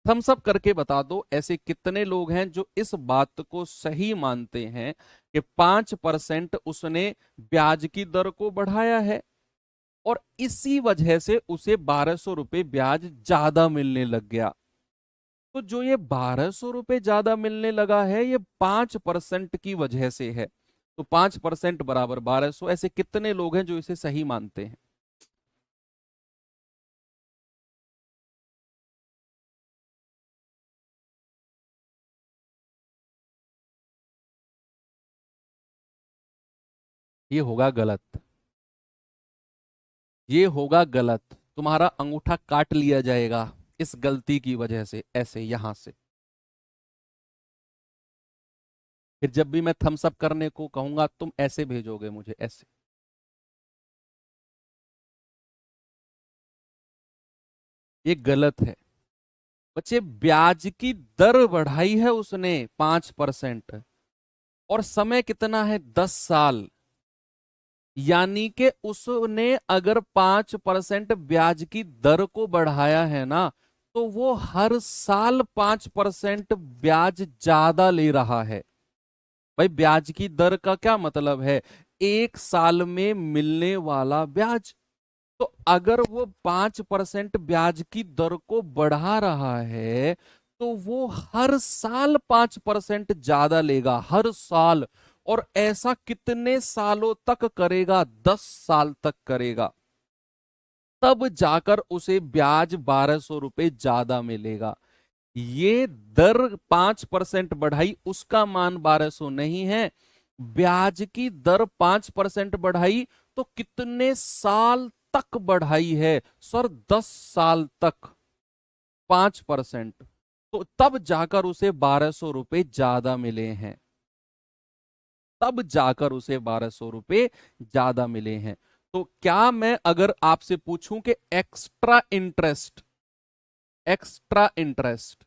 थम्स अप करके बता दो, ऐसे कितने लोग हैं जो इस बात को सही मानते हैं कि 5% उसने ब्याज की दर को बढ़ाया है और इसी वजह से उसे 1200 रुपये ब्याज ज्यादा मिलने लग गया। तो जो ये 1200 रुपये ज्यादा मिलने लगा है, ये 5% की वजह से है। तो 5% बराबर 1200, ऐसे कितने लोग हैं जो इसे सही मानते हैं? ये होगा गलत, ये होगा गलत। तुम्हारा अंगूठा काट लिया जाएगा इस गलती की वजह से, ऐसे यहां से। फिर जब भी मैं थम्स अप करने को कहूंगा तुम ऐसे भेजोगे मुझे, ऐसे। ये गलत है बच्चे। ब्याज की दर बढ़ाई है उसने 5%, और समय कितना है? 10 साल। यानी कि उसने अगर 5% ब्याज की दर को बढ़ाया है ना, तो वो हर साल 5% ब्याज ज्यादा ले रहा है। भाई ब्याज की दर का क्या मतलब है? 1 साल में मिलने वाला ब्याज। तो अगर वो 5% ब्याज की दर को बढ़ा रहा है तो वो हर साल 5% ज्यादा लेगा, हर साल। और ऐसा कितने सालों तक करेगा? 10 साल तक करेगा। तब जाकर उसे ब्याज 1200 रुपए ज्यादा मिलेगा। ये दर 5% बढ़ाई, उसका मान 1200 नहीं है। ब्याज की दर 5% बढ़ाई तो कितने साल तक बढ़ाई है सर? 10 साल तक 5%। तो तब जाकर उसे 1200 रुपए ज्यादा मिले हैं, तब जाकर उसे 1200 रुपए ज्यादा मिले हैं। तो क्या मैं अगर आपसे पूछूं कि extra interest, extra interest,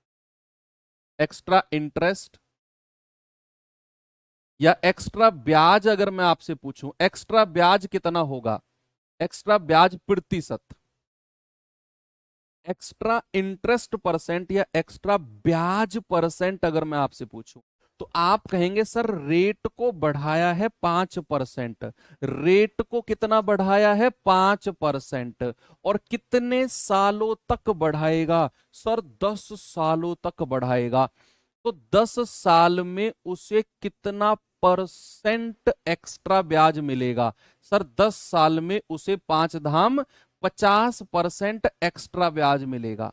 extra interest या एक्स्ट्रा ब्याज, अगर मैं आपसे पूछूं एक्स्ट्रा ब्याज कितना होगा? एक्स्ट्रा ब्याज प्रतिशत, एक्स्ट्रा इंटरेस्ट परसेंट या एक्स्ट्रा ब्याज परसेंट अगर मैं आपसे पूछूं, तो आप कहेंगे सर रेट को बढ़ाया है 5%। रेट को कितना बढ़ाया है? 5%। और कितने सालों तक बढ़ाएगा सर? 10 सालों तक बढ़ाएगा। तो 10 साल में उसे कितना परसेंट एक्स्ट्रा ब्याज मिलेगा सर? 10 साल में उसे 5 धाम 50% एक्स्ट्रा ब्याज मिलेगा।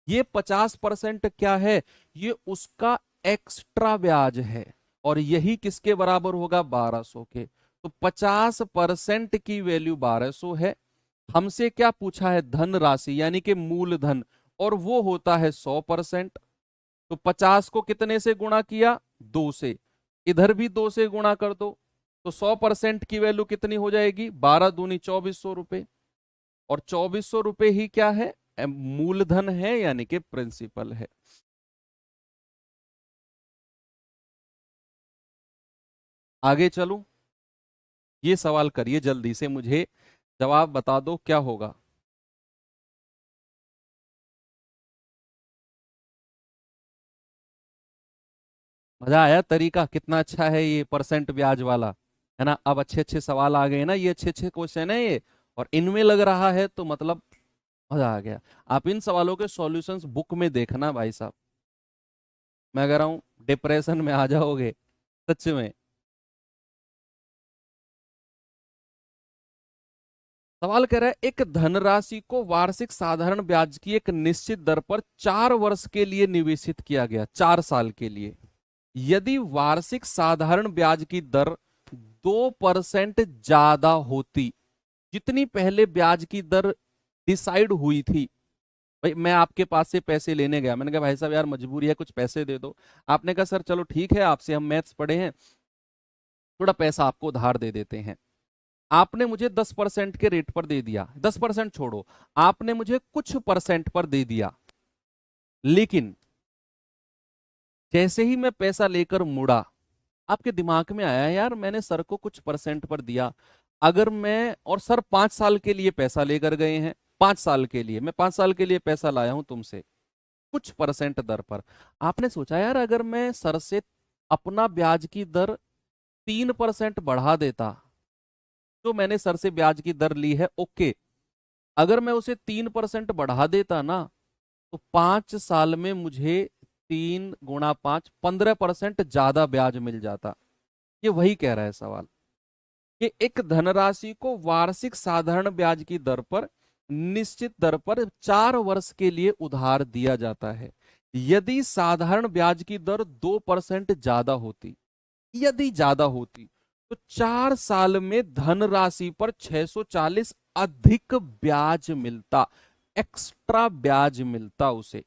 ये 50% क्या है? ये उसका एक्स्ट्रा ब्याज है। और यही किसके बराबर होगा? 1200 के। तो 50% की वैल्यू 1200 है। हमसे क्या पूछा है? धन राशि यानी कि मूलधन, और वो होता है 100%। तो 50 को कितने से गुणा किया? 2 से। इधर भी 2 से गुणा कर दो। तो 100% की वैल्यू कितनी हो जाएगी? 12 दूनी 2400 रुपए। और 2400 रुपए ही क्या है? मूलधन है, यानी कि प्रिंसिपल है। आगे चलूं? ये सवाल करिए जल्दी से, मुझे जवाब बता दो क्या होगा। मजा आया? तरीका कितना अच्छा है ये परसेंट ब्याज वाला, है ना? अब अच्छे अच्छे सवाल आ गए ना, ये अच्छे अच्छे क्वेश्चन है ये। और इनमें लग रहा है तो मतलब मजा आ गया। आप इन सवालों के सॉल्यूशंस बुक में देखना भाई साहब, मैं कह रहा हूं डिप्रेशन में आ जाओगे सच में। सवाल कह रहा है एक धनराशि को वार्षिक साधारण ब्याज की एक निश्चित दर पर 4 वर्ष के लिए निवेशित किया गया, 4 साल के लिए। यदि वार्षिक साधारण ब्याज की दर 2% ज्यादा होती, जितनी पहले ब्याज की दर डिसाइड हुई थी। भाई मैं आपके पास से पैसे लेने गया, मैंने कहा भाई साहब यार मजबूरी है, कुछ पैसे दे दो। आपने कहा सर चलो ठीक है, आपसे हम मैथ्स पढ़े हैं, थोड़ा पैसा आपको उधार दे देते हैं। आपने मुझे 10% के रेट पर दे दिया, 10% छोड़ो, आपने मुझे कुछ परसेंट पर दे दिया। लेकिन जैसे ही मैं पैसा लेकर मुड़ा, आपके दिमाग में आया यार मैंने सर को कुछ परसेंट पर दिया, अगर मैं, और सर 5 साल के लिए पैसा लेकर गए हैं, 5 साल के लिए, मैं 5 साल के लिए पैसा लाया हूं तुमसे कुछ परसेंट दर पर। आपने सोचा यार अगर मैं सर से अपना ब्याज की दर 3% बढ़ा देता, जो मैंने सर से ब्याज की दर ली है, ओके, अगर मैं उसे 3% बढ़ा देता ना, तो 5 साल में मुझे 3 गुणा 5 15% ज्यादा ब्याज मिल जाता। ये वही कह रहा है सवाल कि एक धनराशि को वार्षिक साधारण ब्याज की दर पर निश्चित दर पर 4 वर्ष के लिए उधार दिया जाता है। यदि साधारण ब्याज की दर 2% ज्यादा होती, यदि ज्यादा होती, तो 4 साल में धनराशि पर 640 अधिक ब्याज मिलता, एक्स्ट्रा ब्याज मिलता उसे,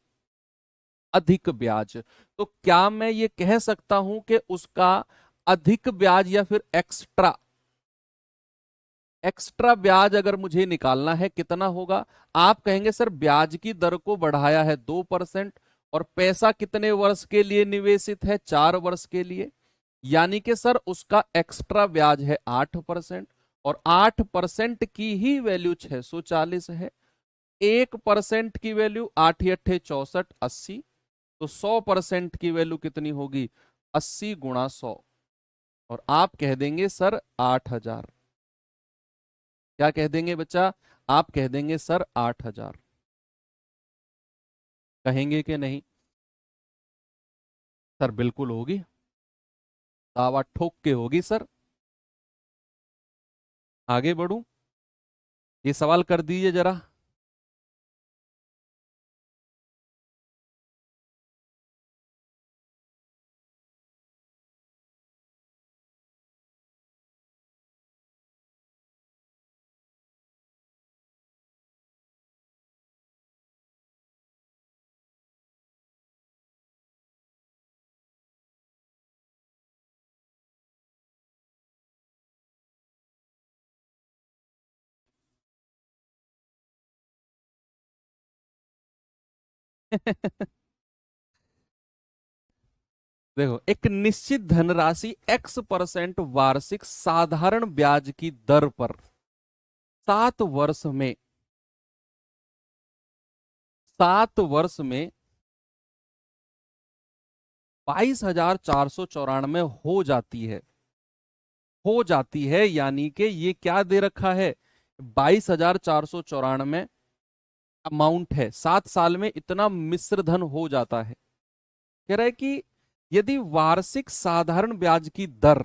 अधिक ब्याज। तो क्या मैं ये कह सकता हूं कि उसका अधिक ब्याज या फिर एक्स्ट्रा, एक्स्ट्रा ब्याज अगर मुझे निकालना है कितना होगा? आप कहेंगे सर ब्याज की दर को बढ़ाया है 2%, और पैसा कितने वर्ष के लिए निवेशित है? 4 वर्ष के लिए। यानी कि सर उसका एक्स्ट्रा ब्याज है 8%, और 8% की ही वैल्यू 640 है। 1% की वैल्यू 8 × 8 = 64, 80। तो 100% की वैल्यू कितनी होगी? 80 × 100। और आप कह देंगे सर 8000। क्या कह देंगे बच्चा? आप कह देंगे सर 8000। कहेंगे कि नहीं? सर बिल्कुल होगी, दावा ठोक के होगी सर। आगे बढ़ूं, ये सवाल कर दीजिए जरा। देखो, एक निश्चित धनराशि x% वार्षिक साधारण ब्याज की दर पर 7 वर्ष में 7 वर्ष में 22,494 हो जाती है, यानी कि ये क्या दे रखा है, 22,494 अमाउंट है, 7 साल में इतना मिश्र धन हो जाता है। कह रहा है कि यदि वार्षिक साधारण ब्याज की दर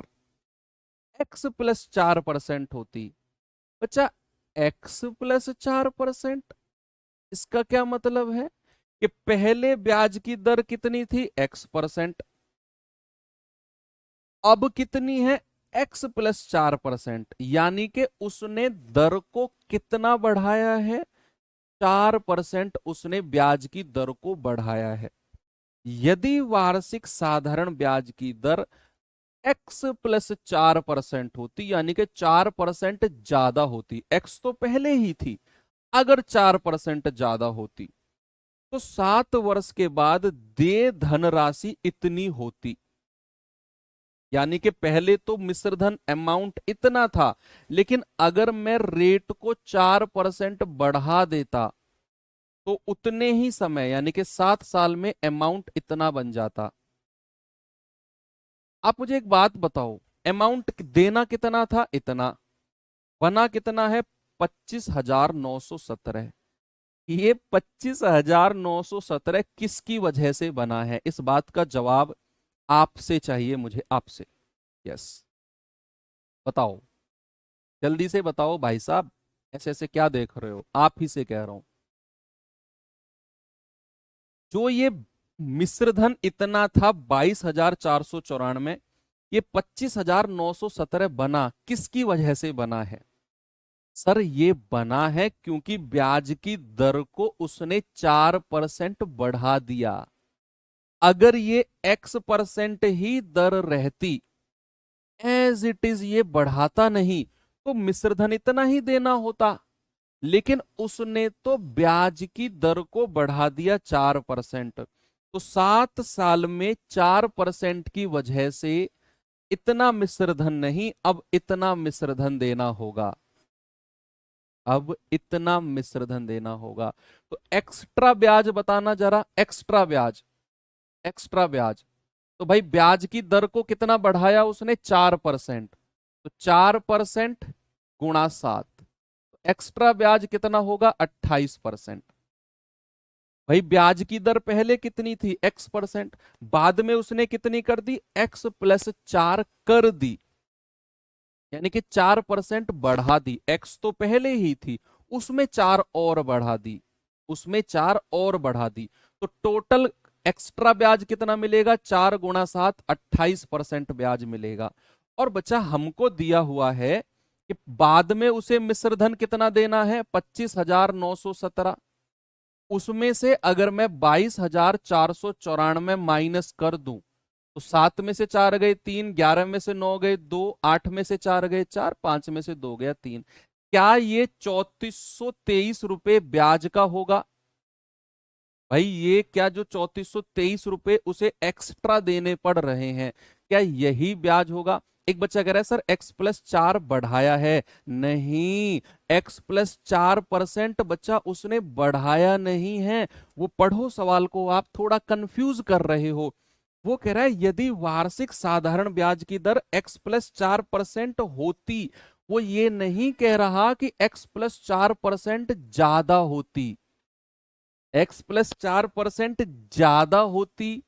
x+4% होती। बच्चा, x+4%, इसका क्या मतलब है कि पहले ब्याज की दर कितनी थी, x%, अब कितनी है, x+4%, यानी कि उसने दर को कितना बढ़ाया है, 4% उसने ब्याज की दर को बढ़ाया है। यदि वार्षिक साधारण ब्याज की दर x+4% होती, यानी कि 4% ज्यादा होती, x तो पहले ही थी, अगर 4% ज्यादा होती तो 7 वर्ष के बाद दे धनराशि इतनी होती। यानी कि पहले तो मिश्रधन अमाउंट इतना था, लेकिन अगर मैं रेट को 4% बढ़ा देता तो उतने ही समय यानी कि 7 साल में अमाउंट इतना बन जाता। आप मुझे एक बात बताओ, अमाउंट देना कितना था, इतना, बना कितना है, 25,917। ये 25,917 किसकी वजह से बना है, इस बात का जवाब आपसे चाहिए मुझे, आपसे। यस, बताओ, जल्दी से बताओ भाई साहब, ऐसे ऐसे क्या देख रहे हो, आप ही से कह रहा हूं। जो ये मिश्रधन इतना था 22,494, ये 25,917 बना किसकी वजह से बना है। सर ये बना है क्योंकि ब्याज की दर को उसने 4% बढ़ा दिया। अगर ये x% ही दर रहती, एज इट इज ये बढ़ाता नहीं, तो मिश्रधन इतना ही देना होता। लेकिन उसने तो ब्याज की दर को बढ़ा दिया 4%, तो 7 साल में 4% की वजह से इतना मिश्रधन नहीं, अब इतना मिश्रधन देना होगा, अब इतना मिश्रधन देना होगा। तो एक्स्ट्रा ब्याज बताना जरा, एक्स्ट्रा ब्याज, एक्स्ट्रा ब्याज। तो भाई ब्याज की दर को कितना बढ़ाया उसने, 4%, तो 4% गुणा 7, एक्स्ट्रा ब्याज कितना होगा, 28%। भाई ब्याज की दर पहले कितनी थी, x%, बाद में उसने कितनी कर दी, x+4 कर दी, यानी कि 4% बढ़ा दी। x तो पहले ही थी, उसमें 4 और बढ़ा दी, उसमें 4 और बढ़ा दी, तो टोटल एक्स्ट्रा ब्याज कितना मिलेगा, 4 गुणा 7, 28% ब्याज मिलेगा। और बच्चा हमको दिया हुआ है कि बाद में उसे मिश्रधन कितना देना है, 25,917। उसमें से अगर मैं 22,494 माइनस कर दूं, तो 7 में से 4 गए 3, 11 में से 9 गए 2, 8 में से 4 गए 4, 5 में से 2 गया 3। क्या ये 3,423 रुपए ब्याज का होगा। भाई ये क्या जो 3,423 रुपए उसे एक्स्ट्रा देने पड़ रहे हैं, क्या यही ब्याज होगा। एक बच्चा कह रहा है सर x+4 बढ़ाया है, नहीं, x+4% बच्चा उसने बढ़ाया नहीं है। वो पढ़ो सवाल को, आप थोड़ा कंफ्यूज कर रहे हो। वो कह रहा है यदि वार्षिक साधारण ब्याज की दर x+4% होती, वो ये नहीं कह रहा कि x+4% ज्यादा होती, x+4% ज्यादा होती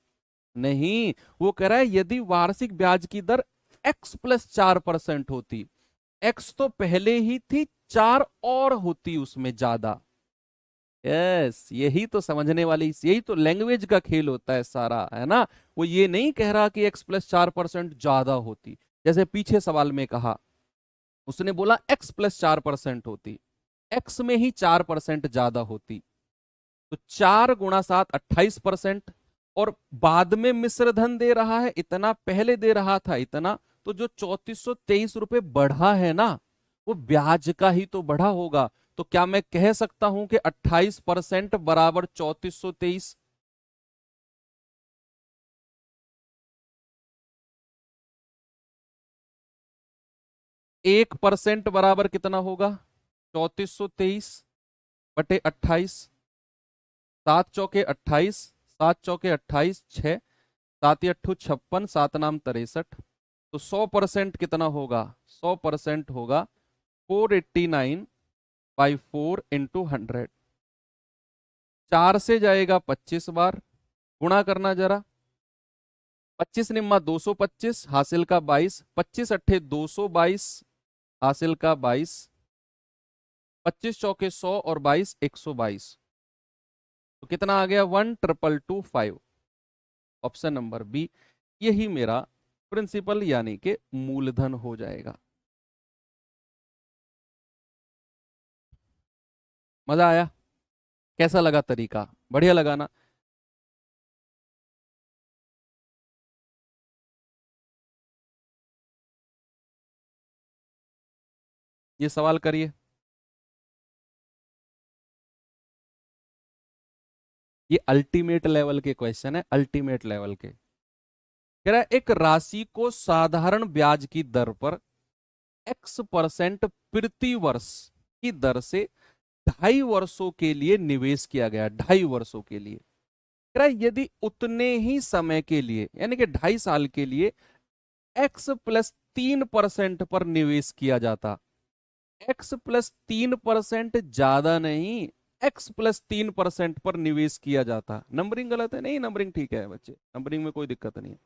नहीं, वो कह रहा है यदि वार्षिक ब्याज की दर x प्लस 4% होती, x तो पहले ही थी, 4 और होती उसमें ज्यादा। यस, यही तो समझने वाली, यही तो लैंग्वेज का खेल होता है सारा, है ना। वो ये नहीं कह रहा कि x प्लस 4% ज्यादा होती, जैसे पीछे सवाल में कहा, उसने बोला x प्लस 4% होती, x में ही 4% ज्यादा होती, तो 4 गुणा 7 28%, और बाद में मिश्र धन दे रहा है इतना, पहले दे रहा था इतना, तो जो 3423 रुपए बढ़ा है ना, वो ब्याज का ही तो बढ़ा होगा। तो क्या मैं कह सकता हूं कि 28% बराबर 3423? 1% बराबर कितना होगा? 3423/28। 7 चौके 28, 7 चौके 28, 6, 7 × 8 = 56, 7 नाम 63, तो 100% कितना होगा? 100% होगा 489/4 × 100। 4 से जाएगा 25 बार, गुणा करना जरा। 25 × 9 = 225, हासिल का 22, 25 × 8 = 222, हासिल का 22, 25 चौके 100 और 22 122, तो कितना आ गया? 12225। ऑप्शन नंबर बी, यही मेरा प्रिंसिपल यानी कि मूलधन हो जाएगा। मजा आया? कैसा लगा तरीका? बढ़िया लगा ना? ये सवाल करिए। ये अल्टीमेट लेवल के क्वेश्चन है, अल्टीमेट लेवल के। कह रहा है एक राशि को साधारण ब्याज की दर पर x% प्रति वर्ष की दर से 2.5 वर्षों के लिए निवेश किया गया, 2.5 वर्षों के लिए। कह रहा है यदि उतने ही समय के लिए, यानी कि 2.5 साल के लिए, x+3% पर निवेश किया जाता, x+3% ज्यादा नहीं, x+3% पर निवेश किया जाता। नंबरिंग गलत है? नहीं, नंबरिंग ठीक है बच्चे, नंबरिंग में कोई दिक्कत नहीं है।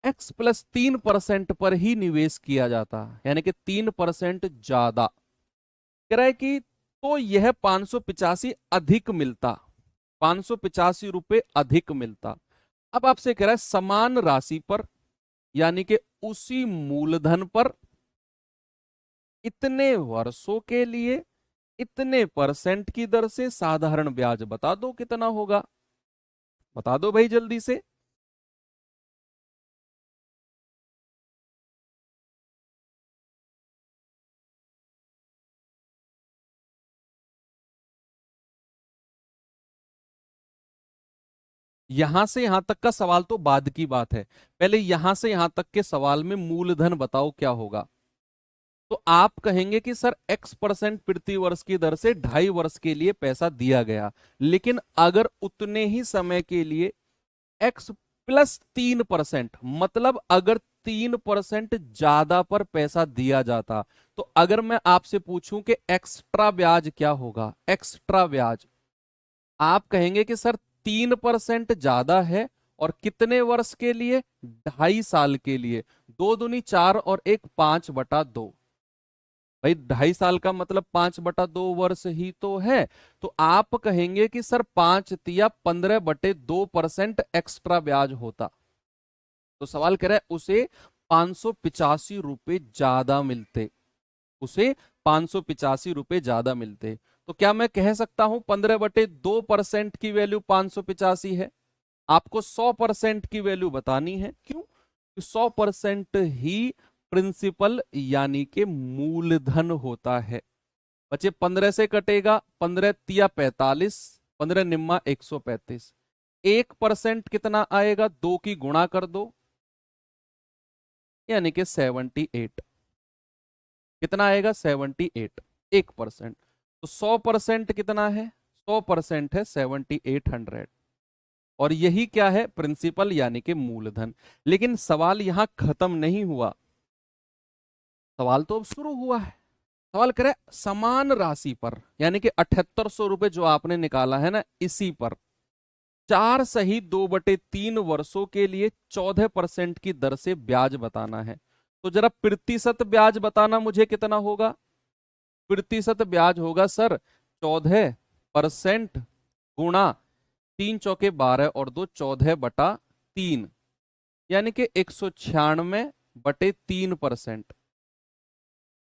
x+3% पर ही निवेश किया जाता, यानी कि 3% ज्यादा। कह रहा है कि तो यह 585 अधिक मिलता, 585 रुपए अधिक मिलता। अब आपसे कह रहा है समान राशि पर, यानी कि उसी मूलधन पर, इतने वर्षों के लिए, इतने परसेंट की दर से साधारण ब्याज बता दो कितना होगा? बता दो भाई जल्दी से। यहां से यहां तक का सवाल तो बाद की बात है, पहले यहां से यहां तक के सवाल में मूलधन बताओ क्या होगा। तो आप कहेंगे कि सर x% प्रति वर्ष की दर से 2.5 वर्ष के लिए पैसा दिया गया, लेकिन अगर उतने ही समय के लिए x+3%, मतलब अगर 3% ज्यादा पर पैसा दिया जाता, तो अगर मैं आपसे पूछूं कि एक्स्ट्रा ब्याज क्या होगा, एक्स्ट्रा ब्याज, आप कहेंगे कि सर 3% ज्यादा है, और कितने वर्ष के लिए? 2.5 साल के लिए। 2 दूनी 4 और 1 5/2, भाई 2.5 साल का मतलब 5/2 वर्ष ही तो है। तो आप कहेंगे कि सर 5×15/2% एक्स्ट्रा ब्याज होता। तो सवाल कह रहा है उसे 585 रुपए ज्यादा मिलते, उसे 585 रुपए ज्यादा मिलते। तो क्या मैं कह सकता हूं 15/2% की वैल्यू 585 है? आपको 100% की वैल्यू बतानी है, क्यों? 100% ही प्रिंसिपल यानी कि मूलधन होता है। बच्चे 15 से कटेगा, 15 × 3 = 45, 15 × 9 = 135। 1% कितना आएगा? 2 की गुणा कर दो, यानी कि 78। कितना आएगा? 78, 1%। तो 100% कितना है? 100% है 7800। और यही क्या है? प्रिंसिपल यानी कि मूलधन। लेकिन सवाल यहां खत्म नहीं हुआ, सवाल तो अब शुरू हुआ है। सवाल करे समान राशि पर, यानी कि 7800 रुपए जो आपने निकाला है ना, इसी पर 4 सही 2/3 वर्षों के लिए 14% की दर से ब्याज बताना है। तो जरा प्रतिशत ब्याज बताना मुझे कितना होगा। प्रतिशत ब्याज होगा सर 14% गुणा 3 चौके 12 और 2 14/3, यानी कि 196/3%।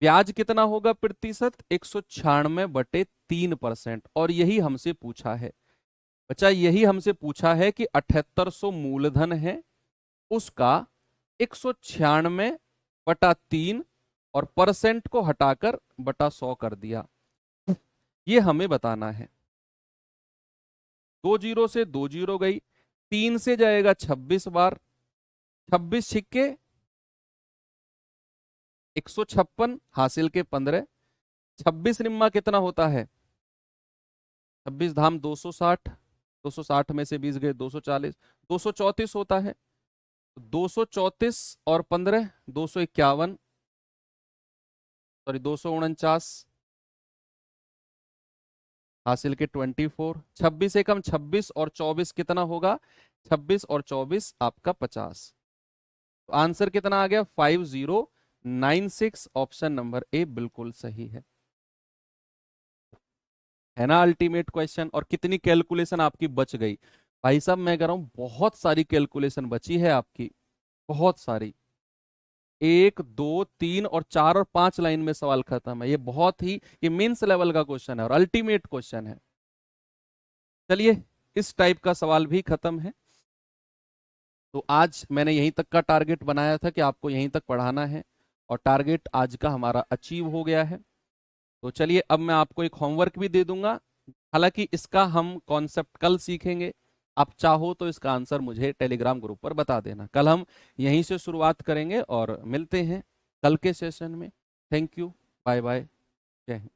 ब्याज कितना होगा प्रतिशत? 196/3%। और यही हमसे पूछा है बच्चा, यही हमसे पूछा है कि 7800 मूलधन है, उसका 196/3 और परसेंट को हटाकर बटा 100 कर दिया। ये हमें बताना है। 2 जीरो से 2 जीरो गई, 3 से जाएगा 26 बार, 26 छिक्के 156, हासिल के 15, 26 निम्मा कितना होता है? 26 धाम 260, 260 में से 20 गए 240, 234 होता है। 234 और 15 251, सॉरी 249, हासिल के 24, 26 एकम 26 और 24 कितना होगा? 26 और 24 आपका 50। तो आंसर कितना आ गया? 5096। ऑप्शन नंबर ए बिल्कुल सही है ना अल्टीमेट क्वेश्चन। और कितनी कैलकुलेशन आपकी बच गई भाई साहब, मैं कह रहा हूं बहुत सारी कैलकुलेशन बची है आपकी, बहुत सारी। 1 2 3 और 4 और 5 लाइन में सवाल खत्म है। ये बहुत ही, ये मेंस लेवल का क्वेश्चन है और अल्टीमेट क्वेश्चन है। चलिए, इस टाइप का सवाल भी खत्म है। तो आज मैंने यहीं तक का टारगेट बनाया था कि आपको यहीं तक पढ़ाना है, और टारगेट आज का हमारा अचीव हो गया है। तो चलिए, अब मैं आपको एक होमवर्क भी दे दूंगा। हालांकि इसका हम कॉन्सेप्ट कल सीखेंगे। आप चाहो तो इसका आंसर मुझे टेलीग्राम ग्रुप पर बता देना। कल हम यहीं से शुरुआत करेंगे और मिलते हैं कल के सेशन में। थैंक यू, बाय बाय, जय हिंद।